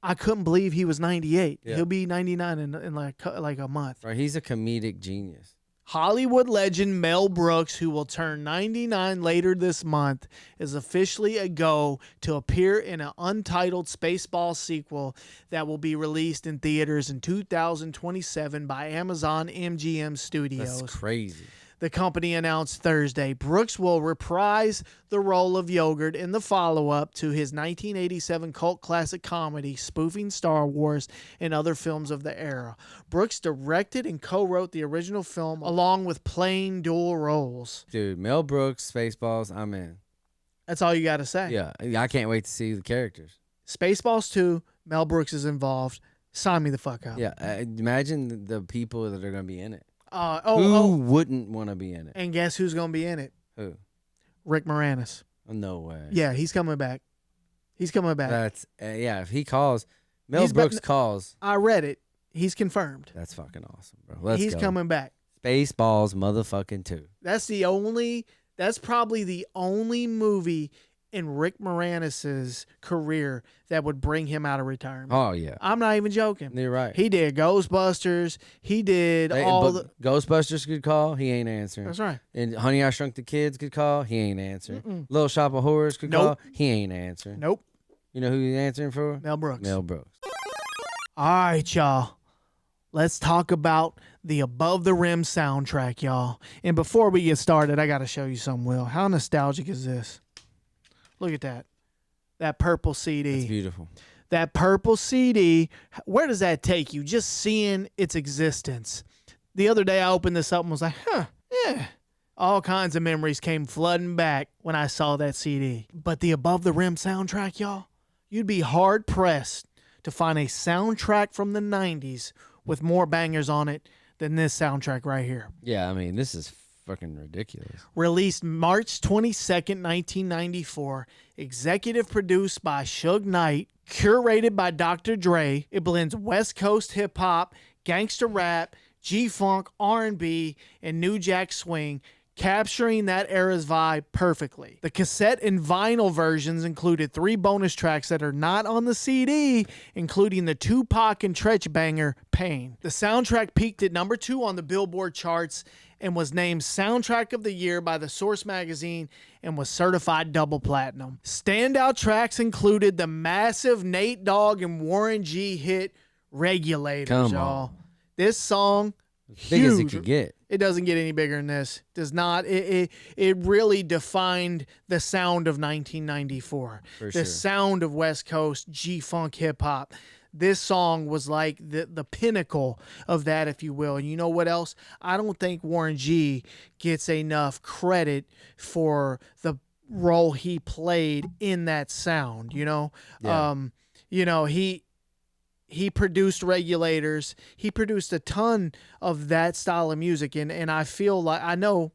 I couldn't believe he was 98. Yeah. He'll be 99 in like a month. Right, he's a comedic genius. Hollywood legend Mel Brooks, who will turn 99 later this month, is officially a go to appear in an untitled Spaceballs sequel that will be released in theaters in 2027 by Amazon MGM Studios. That's crazy. The company announced Thursday Brooks will reprise the role of Yogurt in the follow-up to his 1987 cult classic comedy spoofing Star Wars and other films of the era. Brooks directed and co-wrote the original film along with playing dual roles. Dude, Mel Brooks, Spaceballs, I'm in. That's all you got to say. Yeah, I can't wait to see the characters. Spaceballs 2, Mel Brooks is involved. Sign me the fuck out. Yeah, imagine the people that are going to be in it. Who wouldn't want to be in it? And guess who's going to be in it? Who? Rick Moranis. No way. Yeah, he's coming back. He's coming back. That's if he calls, Mel Brooks calls. I read it. He's confirmed. That's fucking awesome, bro. He's coming back. Spaceballs motherfucking 2. That's probably the only movie in Rick Moranis' career that would bring him out of retirement. Oh, yeah. I'm not even joking. You're right. He did Ghostbusters. He did Ghostbusters could call. He ain't answering. That's right. And Honey, I Shrunk the Kids could call. He ain't answering. Little Shop of Horrors could call. He ain't answering. Nope. You know who he's answering for? Mel Brooks. Mel Brooks. All right, y'all. Let's talk about the Above the Rim soundtrack, y'all. And before we get started, I got to show you something, Will. How nostalgic is this? Look at that. That purple CD. It's beautiful. That purple CD, where does that take you? Just seeing its existence. The other day I opened this up and was like, yeah. All kinds of memories came flooding back when I saw that CD. But the Above the Rim soundtrack, y'all, you'd be hard-pressed to find a soundtrack from the 90s with more bangers on it than this soundtrack right here. Yeah, I mean, this is fucking ridiculous. Released March 22nd, 1994. Executive produced by Suge Knight. Curated by Dr. Dre. It blends West Coast hip-hop, gangster rap, G-funk, R&B, and New Jack Swing. capturing that era's vibe perfectly. The cassette and vinyl versions included 3 bonus tracks that are not on the CD, including the Tupac and Tretch banger, Pain. The soundtrack peaked at number 2 on the Billboard charts and was named Soundtrack of the Year by the Source magazine and was certified double platinum. Standout tracks included the massive Nate Dogg and Warren G hit Regulators, Come y'all. on. This song, Big as it huge. could get. It doesn't get any bigger than this. Does not. It really defined the sound of 1994. For the sure. sound of West Coast G-funk hip hop. This song was like the pinnacle of that, if you will. And you know what else? I don't think Warren G gets enough credit for the role he played in that sound. Yeah. He produced Regulators. He produced a ton of that style of music. And I feel like, I know,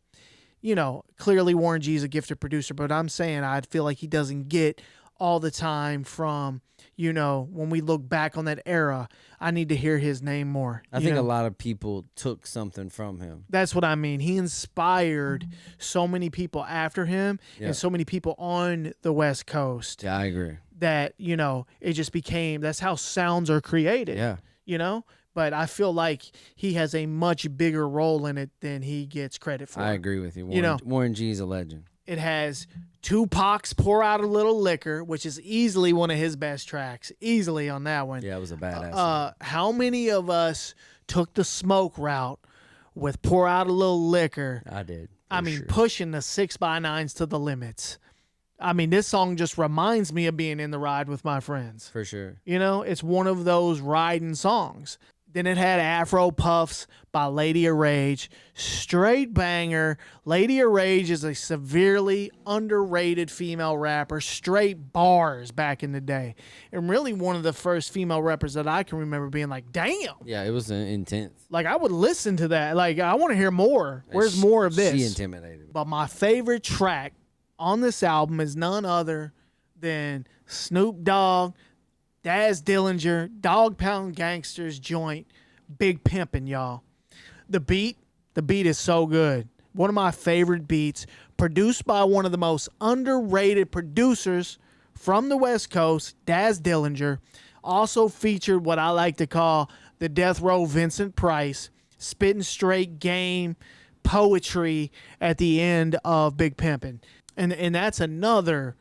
clearly Warren G is a gifted producer, but I'm saying I feel like he doesn't get all the time from, when we look back on that era. I need to hear his name more. I think a lot of people took something from him. That's what I mean. He inspired so many people after him and so many people on the West Coast. Yeah, I agree. That, it just became, that's how sounds are created. Yeah. But I feel like he has a much bigger role in it than he gets credit for. I agree with you. Warren G is a legend. It has Tupac's Pour Out a Little Liquor, which is easily one of his best tracks. Easily on that one. Yeah, it was a badass. How many of us took the smoke route with Pour Out a Little Liquor? I did. Sure. Pushing the 6x9s to the limits. This song just reminds me of being in the ride with my friends. For sure. It's one of those riding songs. Then it had Afro Puffs by Lady of Rage. Straight banger. Lady of Rage is a severely underrated female rapper. Straight bars back in the day. And really one of the first female rappers that I can remember being like, damn. Yeah, it was intense. Like, I would listen to that. Like, I want to hear more. Where's more of this? She intimidated. But my favorite track on this album is none other than Snoop Dogg, Daz Dillinger, Dog Pound Gangsters joint, Big Pimpin', y'all. The beat is so good. One of my favorite beats, produced by one of the most underrated producers from the West Coast, Daz Dillinger. Also featured what I like to call the Death Row Vincent Price, spitting straight game poetry at the end of Big Pimpin'. And that's another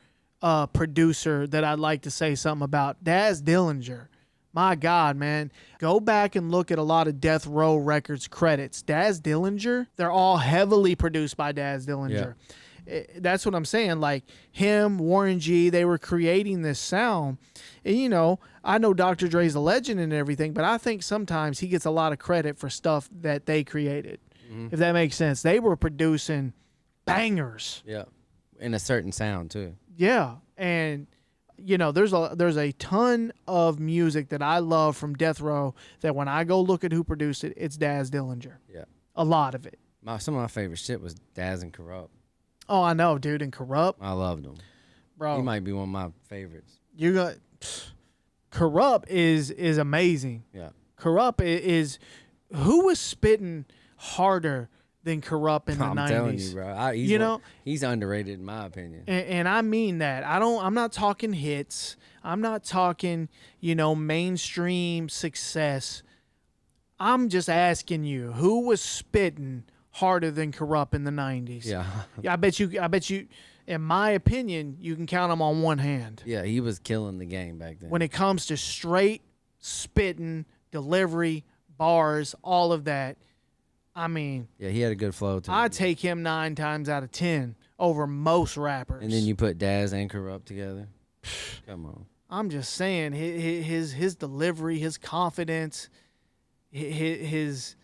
producer that I'd like to say something about. Daz Dillinger. My God, man. Go back and look at a lot of Death Row Records credits. Daz Dillinger, they're all heavily produced by Daz Dillinger. Yeah. That's what I'm saying. Like him, Warren G, they were creating this sound. And, I know Dr. Dre's a legend and everything, but I think sometimes he gets a lot of credit for stuff that they created, if that makes sense. They were producing bangers. Yeah. In a certain sound too. Yeah, and there's a ton of music that I love from Death Row that when I go look at who produced it, it's Daz Dillinger. Yeah, a lot of it. Some of my favorite shit was Daz and Corrupt. Oh, I know, dude, and Corrupt. I loved him, bro. He might be one of my favorites. You got Corrupt is amazing. Yeah, Corrupt is who was spitting harder than Corrupt in the 90s. I'm telling you, bro. He's underrated in my opinion. And I mean that. I'm not talking hits. I'm not talking, mainstream success. I'm just asking you, who was spitting harder than Corrupt in the 90s? Yeah. I bet you, in my opinion, you can count them on one hand. Yeah, he was killing the game back then. When it comes to straight spitting, delivery, bars, all of that. Yeah, he had a good flow to him. I'd take him 9 times out of 10 over most rappers. And then you put Daz and Corrupt together. Come on. I'm just saying his delivery, his confidence, his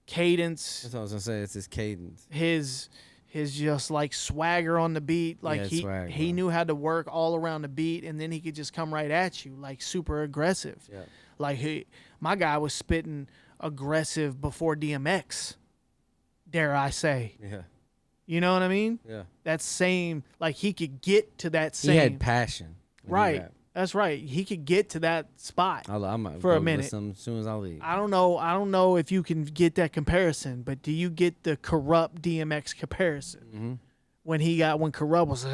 cadence. That's what I was gonna say. It's his cadence. His just like swagger on the beat. Like he knew how to work all around the beat, and then he could just come right at you, like super aggressive. Yeah. Like my guy was spitting aggressive before DMX, dare I say. Yeah. You know what I mean? Yeah. That same, like he could get to that same. He had passion. Right. That's right. He could get to that spot I'm for a minute. As soon as I leave. I don't know if you can get that comparison, but do you get the Corrupt DMX comparison? Mm-hmm. When Corrupt was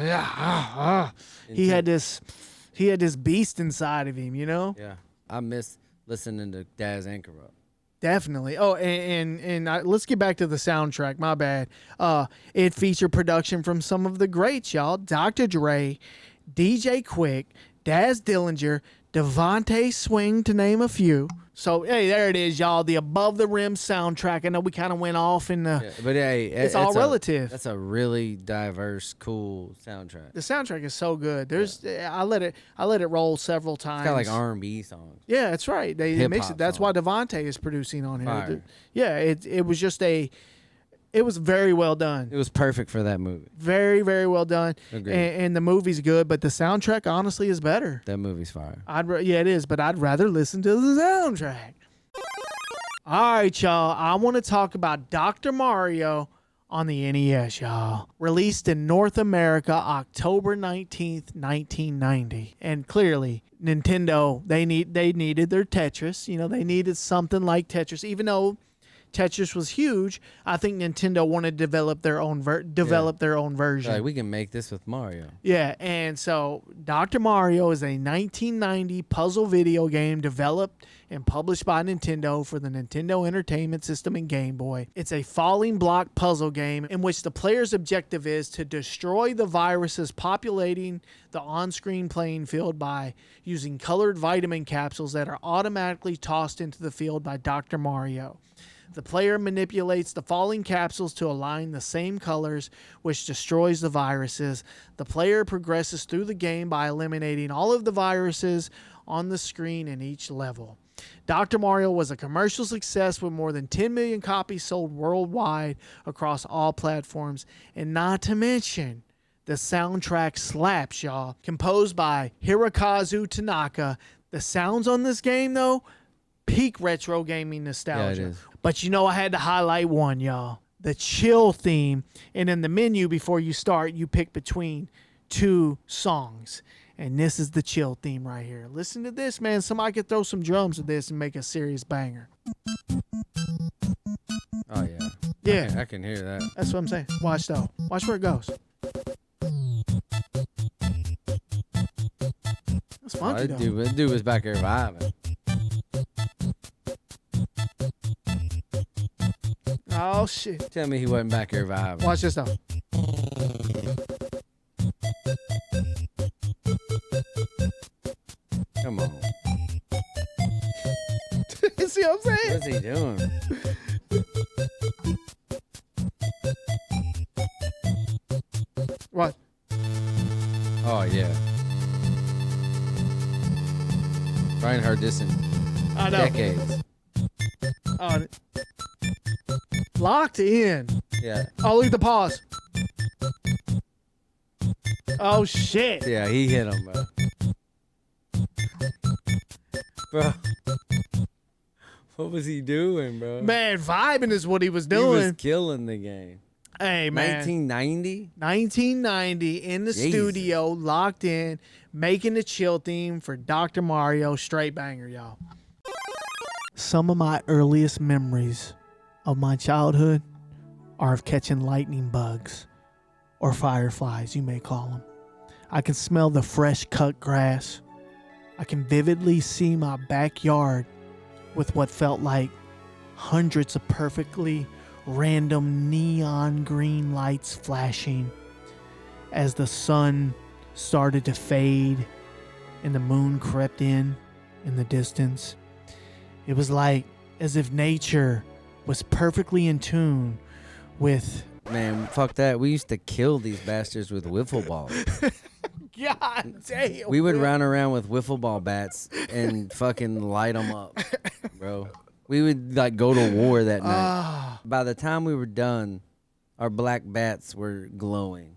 he had this beast inside of him, you know? Yeah. I miss listening to Daz and Corrupt. Definitely. Oh, let's get back to the soundtrack. My bad. It featured production from some of the greats, y'all. Dr. Dre, DJ Quick, Daz Dillinger, Devontae Swing, to name a few. So, hey, there it is, y'all. The Above the Rim soundtrack. I know we kind of went off in the... Yeah, but hey, it's all relative. That's a really diverse, cool soundtrack. The soundtrack is so good. I let it roll several times. It's got like R&B songs. Yeah, that's right. They mix it. That's why Devontae is producing on here. Fire. Yeah, it was just it was very well done. It was perfect for that movie. Very, very well done. Agreed. And the movie's good, but the soundtrack honestly is better. That movie's fire. Yeah, it is, but I'd rather listen to the soundtrack. All right, y'all. I want to talk about Dr. Mario on the NES, y'all. Released in North America October 19th, 1990. And clearly, Nintendo, they needed their Tetris. You know, they needed something like Tetris, even though Tetris was huge. I think Nintendo wanted to develop their own version. Like, we can make this with Mario. Yeah, and so Dr. Mario is a 1990 puzzle video game developed and published by Nintendo for the Nintendo Entertainment System and Game Boy. It's a falling block puzzle game in which the player's objective is to destroy the viruses populating the on-screen playing field by using colored vitamin capsules that are automatically tossed into the field by Dr. Mario. The player manipulates the falling capsules to align the same colors, which destroys the viruses. The player progresses through the game by eliminating all of the viruses on the screen in each level. Dr. Mario was a commercial success with more than 10 million copies sold worldwide across all platforms. And not to mention, the soundtrack slaps, y'all. Composed by Hirokazu Tanaka. The sounds on this game, though, peak retro gaming nostalgia. Yeah, it is. But you know, I had to highlight one, y'all. The chill theme. And in the menu before you start, you pick between two songs. And this is the chill theme right here. Listen to this, man. Somebody could throw some drums to this and make a serious banger. Oh, yeah. Yeah. I can hear that. That's what I'm saying. Watch, though. Watch where it goes. That's funky, though. That dude was back here vibing. Oh, shit. Tell me he wasn't back here vibing. Watch this, though. Come on. See what I'm saying? What's he doing? What? Oh, yeah. Brian heard this in I know. decades. Oh, locked in. Yeah. Oh, look at the pause. Oh, shit. Yeah, he hit him, bro. Bro. What was he doing, bro? Man, vibing is what he was He doing. was killing the game. Hey, man. 1990? 1990 in the studio, locked in, making the chill theme for Dr. Mario. Straight banger, y'all. Some of my earliest memories of my childhood are of catching lightning bugs, or fireflies, you may call them. I can smell the fresh cut grass. I can vividly see my backyard with what felt like hundreds of perfectly random neon green lights flashing as the sun started to fade and the moon crept in the distance. It was like as if nature was perfectly in tune with... Man, fuck that. We used to kill these bastards with wiffle balls. God damn. We would run around with wiffle ball bats and fucking light them up, bro. We would like go to war that night. By the time we were done, our black bats were glowing.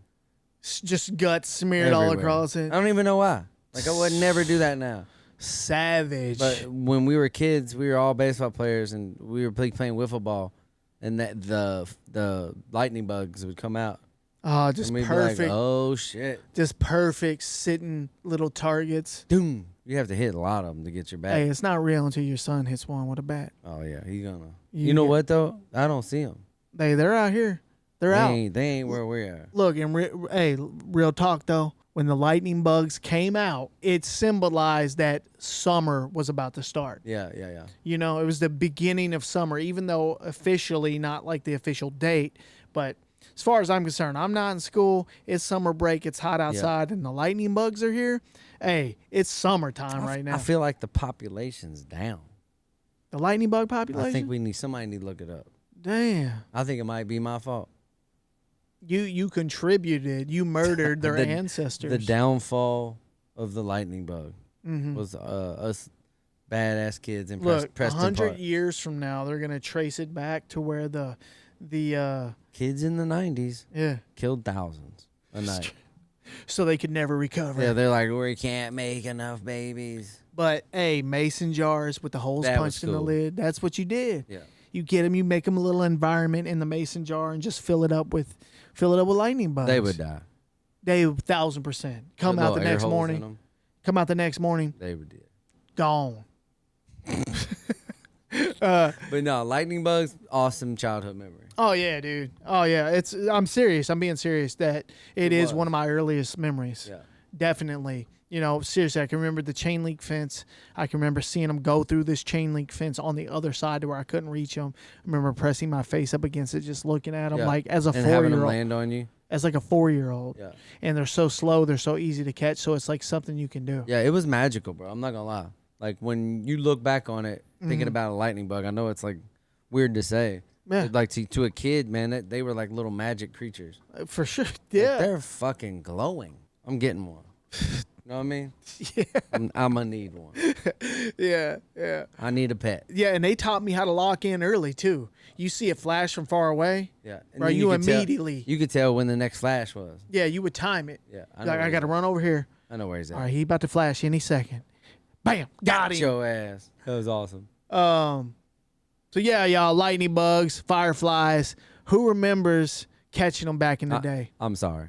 Just guts smeared everywhere. all across it. I don't even know why. Like, I would never do that now. Savage. But when we were kids, we were all baseball players, and we were playing wiffle ball, and that the lightning bugs would come out, Oh, just And we'd perfect. be like, oh shit. Just perfect sitting little targets. Doom. You have to hit a lot of them to get your back. Hey, it's not real until your son hits one with a bat. Oh yeah, he gonna. You You know get- what though? I don't see them. They're out here. They're out. They ain't where we are. Look, and real talk though, when the lightning bugs came out, it symbolized that summer was about to start. Yeah. You know, it was the beginning of summer, even though officially not like the official date. But as far as I'm concerned, I'm not in school. It's summer break. It's hot outside, and the lightning bugs are here. Hey, it's summertime right now. I feel like the population's down. The lightning bug population? I think somebody need to look it up. Damn. I think it might be my fault. You contributed. You murdered their ancestors. The downfall of the lightning bug Mm-hmm. was us badass kids in Look, Preston 100 Park. years from now, they're gonna trace it back to where the Kids in the 90s yeah, killed thousands a night. so they could never recover. Yeah, they're like, we can't make enough babies. But hey, mason jars with the holes That was punched in the cool. lid. That's what you did. Yeah. You get them. You make them a little environment in the mason jar and just fill it up with lightning bugs. They would die. They 1,000% come With out the little air next holes in morning. them, Come out the next morning. they would die. Gone. But no, lightning bugs, awesome childhood memory. Oh yeah, dude. Oh yeah. I'm serious. I'm being serious. That it is was. one of my earliest memories. Yeah. Definitely. You know, seriously, I can remember the chain link fence. I can remember seeing them go through this chain link fence on the other side to where I couldn't reach them. I remember pressing my face up against it, just looking at them Yeah. like as a And having them 4-year-old. land on you. As like a 4-year-old. Yeah. And they're so slow, they're so easy to catch, so it's like something you can do. Yeah, it was magical, bro. I'm not gonna lie. Like when you look back on it, thinking about a lightning bug, I know it's like weird to say. Yeah. But, like to a kid, man, they were like little magic creatures. For sure. Like, Yeah. they're fucking glowing. I'm getting one. You know what I mean? Yeah. I'm gonna need one. Yeah. Yeah. I need a pet. Yeah, and they taught me how to lock in early too. You see a flash from far away, Yeah. And bro, then you could tell- immediately. you could tell when the next flash was. Yeah, you would time it. Yeah. Like, I got to run over here. I know where he's at. All right, he about to flash any second. Bam, got him. Your ass. That was awesome. So yeah, y'all, lightning bugs, fireflies. Who remembers catching them back in the day? I'm sorry.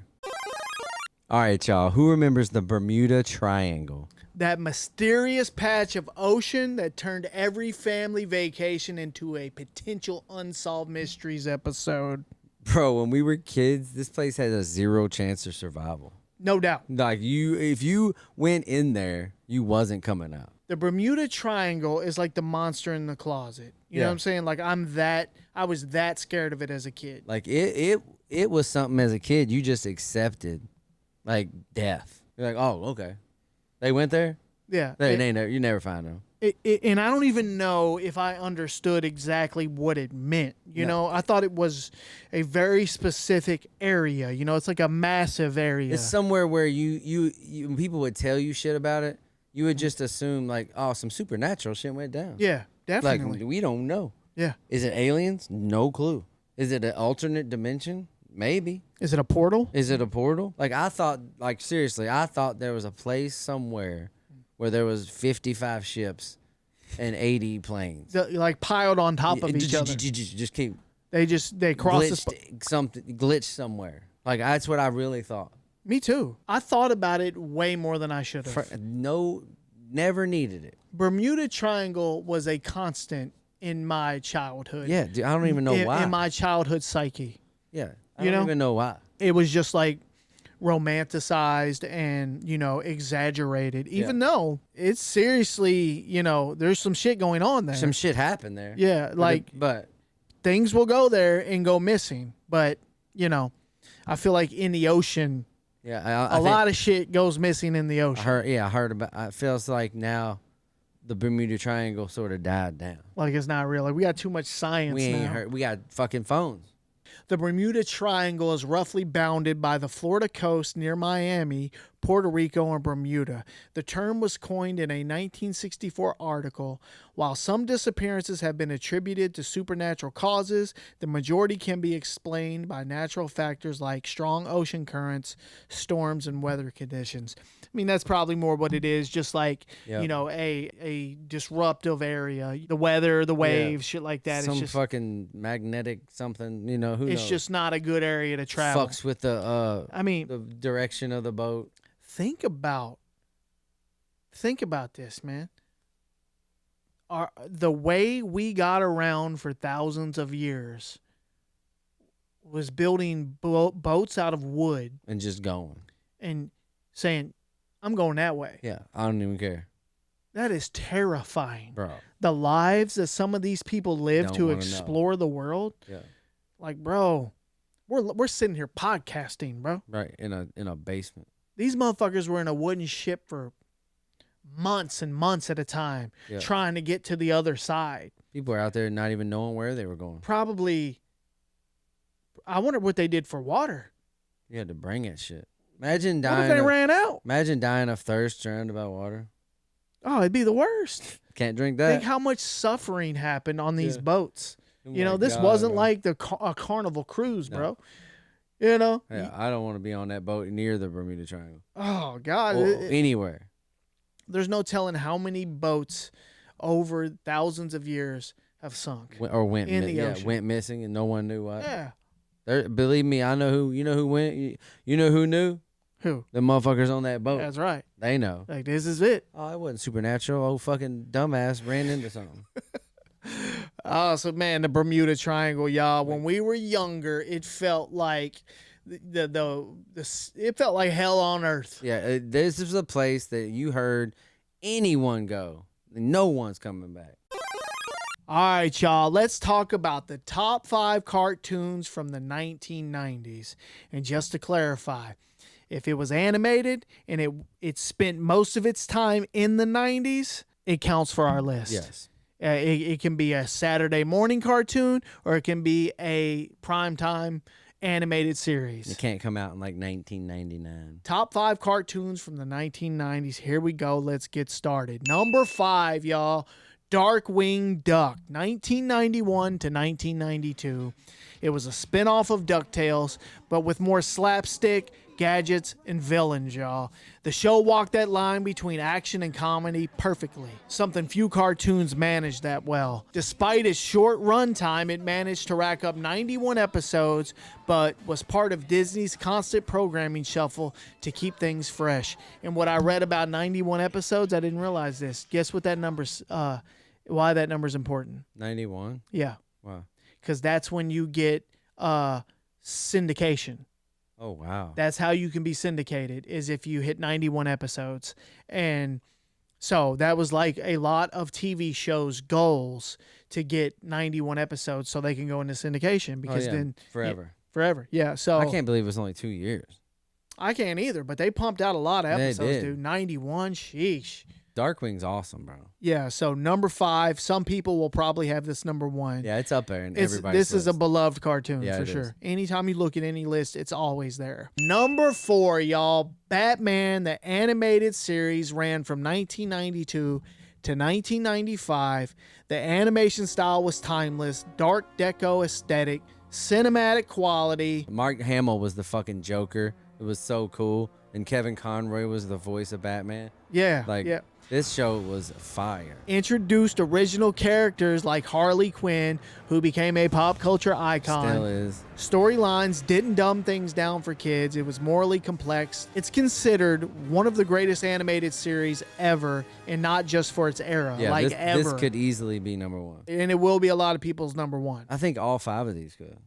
All right, y'all. Who remembers the Bermuda Triangle? That mysterious patch of ocean that turned every family vacation into a potential unsolved mysteries episode. Bro, when we were kids, this place had a 0 chance of survival. No doubt. Like if you went in there, you wasn't coming out. The Bermuda Triangle is like the monster in the closet. You know Yeah. what I'm saying? Like I was that scared of it as a kid. Like it was something as a kid you just accepted, like death. You're like, oh, okay. They went there. Yeah. You never find them. And I don't even know if I understood exactly what it meant. You No. know, I thought it was a very specific area. You know, it's like a massive area. It's somewhere where you people would tell you shit about it. You would just assume like, oh, some supernatural shit went down. Yeah, definitely. Like we don't know. Yeah. Is it aliens? No clue. Is it an alternate dimension? Maybe. Is it a portal? Is it a portal? Like I thought, like seriously, I thought there was a place somewhere where there was 55 ships and 80 planes. Like piled on top of each other. Just keep They cross glitched somewhere. Like that's what I really thought. Me too. I thought about it way more than I should have. Never needed it. Bermuda Triangle was a constant in my childhood. Yeah, dude, I don't even know why. In my childhood psyche. Yeah, I You don't know? even know why. It was just like romanticized and, you know, exaggerated, even though it's seriously, you know, there's some shit going on there. Some shit happened there. Yeah, but things will go there and go missing. But, you know, I feel like in the ocean, yeah, a lot of shit goes missing in the ocean. I heard about. It feels like now the Bermuda Triangle sort of died down. Like it's not real. Like we got too much science We ain't now. heard. We got fucking phones. The Bermuda Triangle is roughly bounded by the Florida coast near Miami, Puerto Rico, and Bermuda. The term was coined in a 1964 article. While some disappearances have been attributed to supernatural causes, the majority can be explained by natural factors like strong ocean currents, storms, and weather conditions. I mean, that's probably more what it is, just like, you know, a disruptive area, the weather, the waves, shit like that. Some it's just fucking magnetic something, you know, who knows? It's just not a good area to travel. Fucks with the the direction of the boat. Think about this, man. The way we got around for thousands of years was building boats out of wood and just going and saying, I'm going that way. Yeah, I don't even care. That is terrifying. Bro. The lives that some of these people live to explore the world. Yeah. Like, bro, we're sitting here podcasting, bro. Right, in a basement. These motherfuckers were in a wooden ship for months and months at a time trying to get to the other side. People are out there not even knowing where they were going. Probably, I wonder what they did for water. You had to bring it shit. Imagine dying. What if they ran out? Imagine dying of thirst, drowned by water. Oh, it'd be the worst. Can't drink that. Think how much suffering happened on these boats. You know, this wasn't like a carnival cruise, bro. You know? Yeah, I don't want to be on that boat near the Bermuda Triangle. Oh, God. Anywhere. There's no telling how many boats over thousands of years have sunk. Or went in the ocean. Went missing and no one knew why. Yeah. Believe me, I know who. You know who went? You know who knew? Who? The motherfuckers on that boat. That's right. They know. Like, this is it. Oh, it wasn't supernatural. Old fucking dumbass ran into something. Oh, so man, the Bermuda Triangle, y'all. When we were younger, it felt like it felt like hell on earth. Yeah, this is a place that you heard anyone go. No one's coming back. All right, y'all. Let's talk about the top 5 cartoons from the 1990s. And just to clarify, if it was animated and it spent most of its time in the 90s, it counts for our list. Yes. It can be a Saturday morning cartoon or it can be a primetime animated series. It can't come out in like 1999. Top 5 cartoons from the 1990s. Here we go. Let's get started. Number 5, y'all. Darkwing Duck, 1991 to 1992. It was a spinoff of DuckTales, but with more slapstick, gadgets, and villains, y'all. The show walked that line between action and comedy perfectly, something few cartoons managed that well. Despite its short runtime, it managed to rack up 91 episodes, but was part of Disney's constant programming shuffle to keep things fresh. And what I read about 91 episodes, I didn't realize this. Guess what that number's, why that number's important? 91? Yeah. Wow. Because that's when you get syndication. Oh, wow. That's how you can be syndicated, is if you hit 91 episodes. And so that was like a lot of TV shows' goals to get 91 episodes so they can go into syndication. Because then forever. Forever. Yeah. So I can't believe it was only 2 years. I can't either, but they pumped out a lot of episodes, dude. 91. Sheesh. Darkwing's awesome, bro. Yeah, so number 5. Some people will probably have this number 1. Yeah, it's up there in everybody's This list. is a beloved cartoon for sure. Anytime you look at any list, it's always there. Number 4, y'all. Batman, the animated series, ran from 1992 to 1995. The animation style was timeless, dark deco aesthetic, cinematic quality. Mark Hamill was the fucking Joker. It was so cool. And Kevin Conroy was the voice of Batman. Yeah. Like, this show was fire. Introduced original characters like Harley Quinn, who became a pop culture icon. Still is. Storylines didn't dumb things down for kids. It was morally complex. It's considered one of the greatest animated series ever, and not just for its era. Yeah, like ever. This could easily be number 1. And it will be a lot of people's number 1. I think all 5 of these could.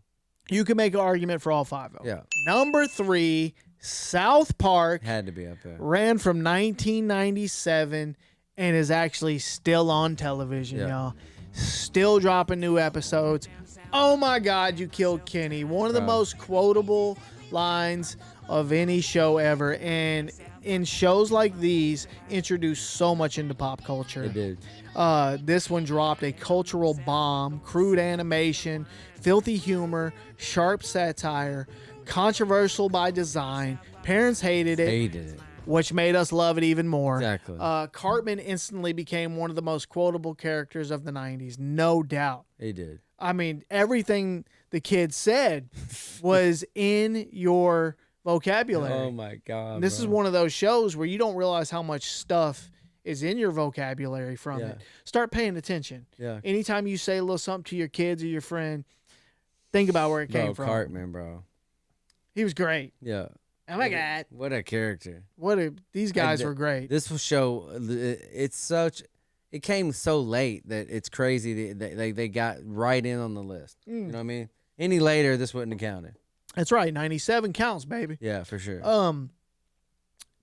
You can make an argument for all 5 of them. Yeah. Number 3, South Park. Had to be up there. Ran from 1997 and is actually still on television, y'all. Still dropping new episodes. Oh my God, you killed Kenny. One of the most quotable lines of any show ever. And in shows like these, introduced so much into pop culture. It did. This one dropped a cultural bomb, crude animation, filthy humor, sharp satire, controversial by design. Parents hated it. which made us love it even more. Exactly. Cartman instantly became one of the most quotable characters of the 90s, no doubt. He did. I mean, everything the kid said was in your vocabulary. Oh my God. And this is one of those shows where you don't realize how much stuff is in your vocabulary from it. Start paying attention. Yeah. Anytime you say a little something to your kids or your friend, think about where it came from. Cartman, bro. He was great. Yeah. Oh my God. What a character. These guys were great. This show, it came so late that it's crazy that they got right in on the list. You know what I mean? Any later, this wouldn't have counted. That's right. 97 counts, baby. Yeah, for sure.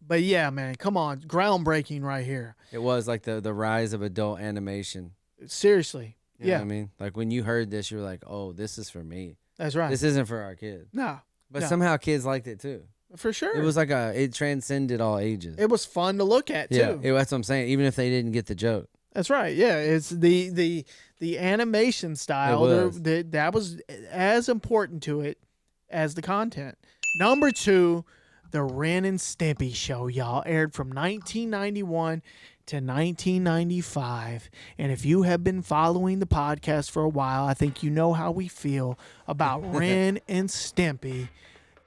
But yeah, man, come on. Groundbreaking right here. It was like the rise of adult animation. Seriously. You know what I mean? Like when you heard this, you were like, oh, this is for me. That's right. This isn't for our kids. No. But somehow kids liked it too. For sure. It was like it transcended all ages. It was fun to look at too. Yeah, that's what I'm saying. Even if they didn't get the joke. That's right. Yeah, it's the animation style that was as important to it as the content. Number 2, the Ren and Stimpy show, y'all, aired from 1991 to 1995. And if you have been following the podcast for a while, I think you know how we feel about Ren and Stimpy.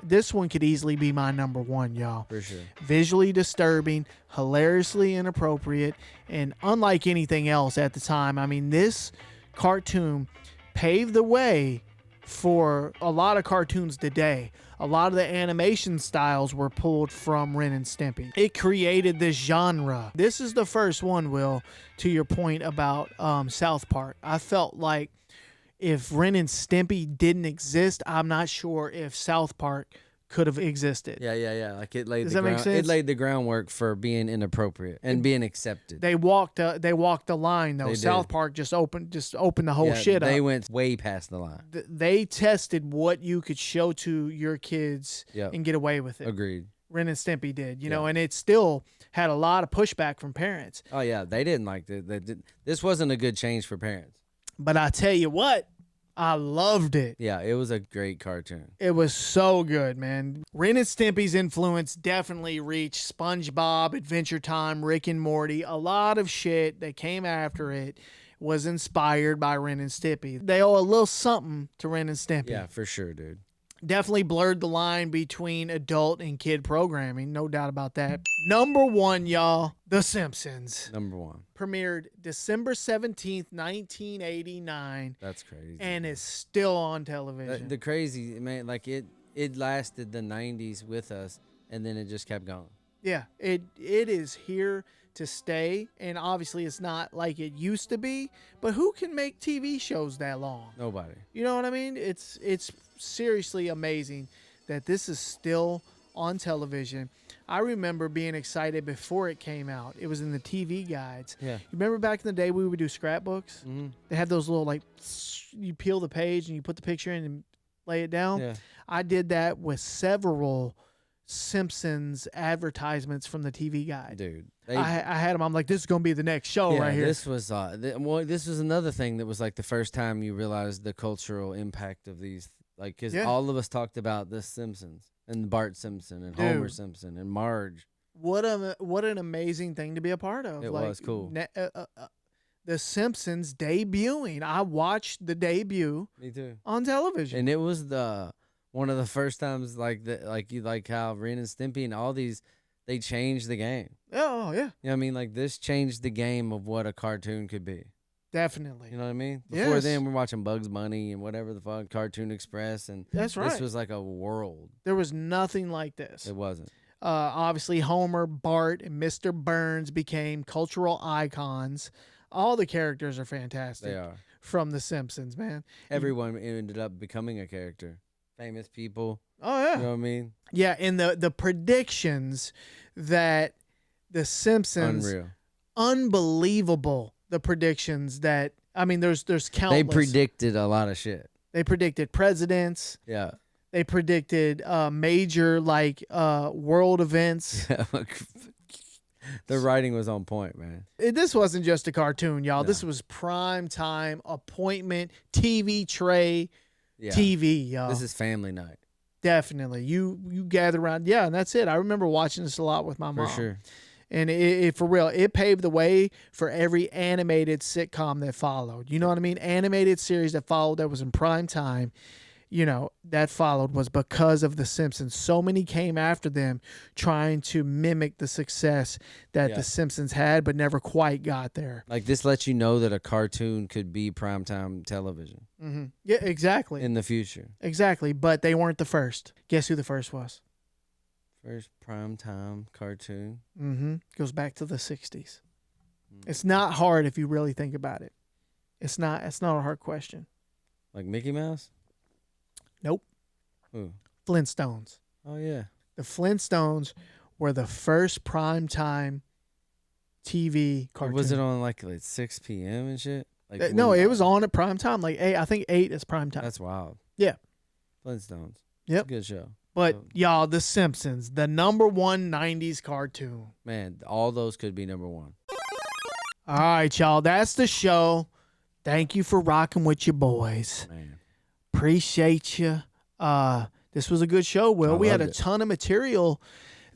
This one could easily be my number 1, y'all. For sure. Visually disturbing, hilariously inappropriate, and unlike anything else at the time. I mean, this cartoon paved the way for a lot of cartoons today. A lot of the animation styles were pulled from Ren and Stimpy. It created this genre. This is the first one, Will, to your point about South Park. I felt like if Ren and Stimpy didn't exist, I'm not sure if South Park could have existed. Yeah. Like it laid Does that make sense? It laid the groundwork for being inappropriate and being accepted. They walked the line though. South Park just opened the whole shit up. They went way past the line. They tested what you could show to your kids and get away with it. Agreed. Ren and Stimpy did, you know, and it still had a lot of pushback from parents. Oh yeah, they didn't like it. This wasn't a good change for parents. But I tell you what, I loved it. Yeah, it was a great cartoon. It was so good, man. Ren and Stimpy's influence definitely reached SpongeBob, Adventure Time, Rick and Morty. A lot of shit that came after it was inspired by Ren and Stimpy. They owe a little something to Ren and Stimpy. Yeah, for sure, dude. Definitely blurred the line between adult and kid programming. No doubt about that. Number 1, y'all, The Simpsons. Number 1. Premiered December 17th, 1989. That's crazy. And is still on television. The crazy, man, like it lasted the 90s with us, and then it just kept going. Yeah, it is here to stay, and obviously it's not like it used to be, but who can make TV shows that long? Nobody. You know what I mean? It's seriously amazing that this is still on television. I remember being excited before it came out. It was in the TV guides. Yeah. You remember back in the day we would do scrapbooks? Mm-hmm. They had those little, like, you peel the page and you put the picture in and lay it down. Yeah. I did that with several Simpsons advertisements from the TV guide. Dude. I had them. I'm like, this is going to be the next show right here. This was this was another thing that was like the first time you realized the cultural impact of these, like, because all of us talked about the Simpsons and Bart Simpson and Homer Simpson and Marge. What an amazing thing to be a part of. It was cool. The Simpsons debuting. I watched the debut. Me too. On television. And it was one of the first times like how Ren and Stimpy and all these, they changed the game. Oh, yeah. You know what I mean? Like this changed the game of what a cartoon could be. Definitely. You know what I mean? Before then, we're watching Bugs Bunny and whatever the fuck, Cartoon Express, and that's right. This was like a world. There was nothing like this. It wasn't. Obviously, Homer, Bart, and Mr. Burns became cultural icons. All the characters are fantastic. They are. From The Simpsons, man. Everyone ended up becoming a character. Famous people. Oh, yeah. You know what I mean? Yeah, and the predictions that The Simpsons... Unreal. Unbelievable. The predictions that... I mean, there's countless. They predicted a lot of shit. They predicted presidents. Yeah. They predicted major, like, world events. The writing was on point, man. This wasn't just a cartoon, y'all. No. This was prime time appointment TV tray TV, y'all. This is family night. Definitely. You gather around. Yeah, and that's it. I remember watching this a lot with my mom. For sure. And it for real, it paved the way for every animated sitcom that followed. You know what I mean? Animated series that followed that was in prime time, that followed was because of The Simpsons. So many came after them trying to mimic the success that The Simpsons had, but never quite got there. Like, this lets you know that a cartoon could be primetime television. Mm-hmm. Yeah, exactly. In the future. Exactly, but they weren't the first. Guess who the first was? First primetime cartoon. Mm-hmm. Goes back to the 60s. It's not hard if you really think about it. It's not a hard question. Like Mickey Mouse? Nope. Who? Flintstones. Oh, yeah. The Flintstones were the first primetime TV cartoon. Was it on like 6 p.m. and shit? Like No, it was on at prime time. Like 8, I think 8 is prime time. That's wild. Yeah. Flintstones. Yep. It's a good show. But y'all, The Simpsons, the #1 90s cartoon. Man, all those could be #1. All right, y'all. That's the show. Thank you for rocking with your boys. Man. Appreciate you. This was a good show, Will. We had a it. ton of material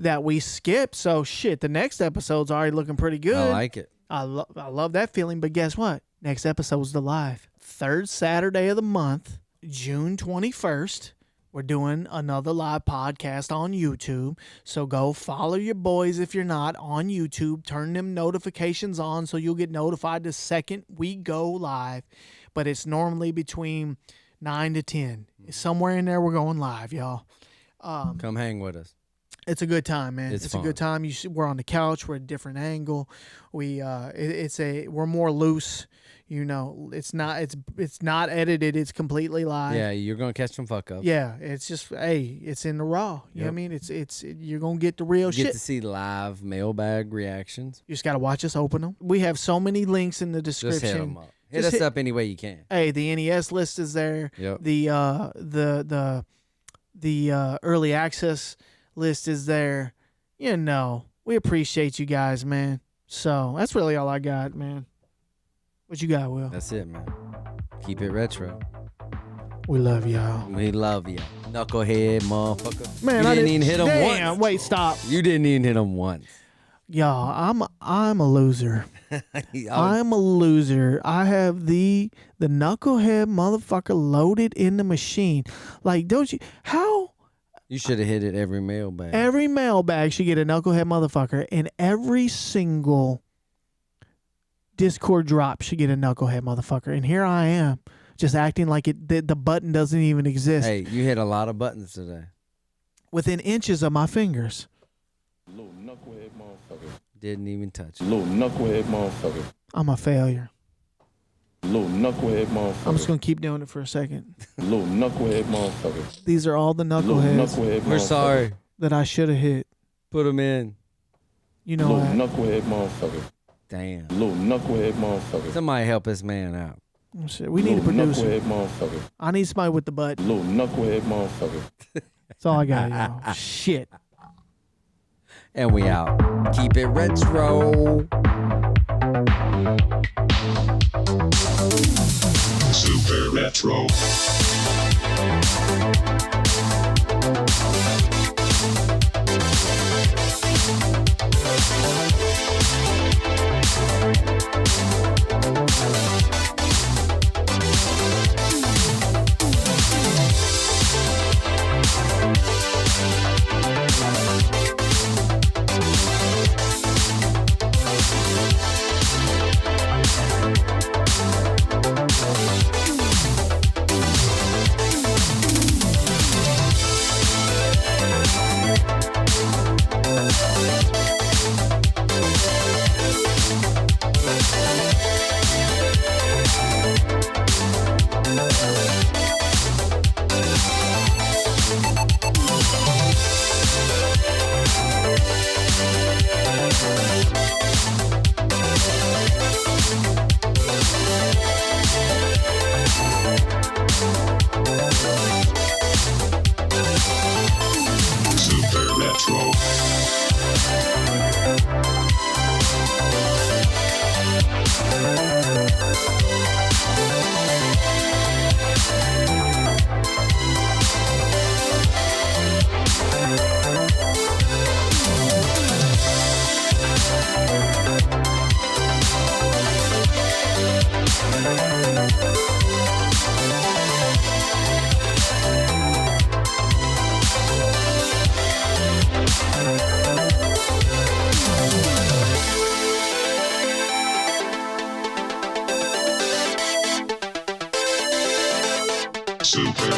that we skipped. So shit, the next episode's already looking pretty good. I like it. I love that feeling. But guess what? Next episode's the live. Third Saturday of the month, June 21st. We're doing another live podcast on YouTube. So go follow your boys if you're not on YouTube. Turn them notifications on so you'll get notified the second we go live. But it's normally between 9 to 10. Somewhere in there we're going live, y'all. Come hang with us. It's a good time, man. It's a fun. good time. We're on the couch. We're at a different angle. We're more loose. It's not edited. It's completely live. Yeah, you're gonna catch some fuck ups. Yeah, it's just it's in the raw. You know what I mean? It's you're gonna get the real shit. Get to see live mailbag reactions. You just gotta watch us open them. We have so many links in the description. Just hit them up. Hit us up any way you can. Hey, the NES list is there. Yep. The early access list is there. We appreciate you guys, man. So that's really all I got, man. What you got, Will? That's it, man. Keep it retro. We love y'all. We love you. Knucklehead, motherfucker. Man, you I didn't even hit him damn, once. Wait, stop. You didn't even hit him once. Y'all, I'm a loser. I'm a loser. I have the knucklehead motherfucker loaded in the machine. Like, don't you? How? You should have hit it every mailbag. Every mailbag should get a knucklehead motherfucker, and every single Discord drop should get a knucklehead motherfucker. And here I am, just acting like the button doesn't even exist. Hey, you hit a lot of buttons today. Within inches of my fingers. Little knucklehead motherfucker. Didn't even touch it. Little knucklehead motherfucker. I'm a failure. Little knucklehead motherfucker. I'm just going to keep doing it for a second. Little knucklehead motherfucker. These are all the Little knuckleheads knucklehead We're motherfucker. sorry. that I should have hit. Put them in. You know Little what? knucklehead motherfucker. Damn. Little knucklehead motherfucker. Somebody help this man out. Oh, shit. We need a Little producer. knucklehead motherfucker. I need somebody with the button. Little knucklehead motherfucker. That's all I got, y'all. Shit. And we out. Keep it retro. Super Retro.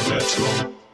Retro.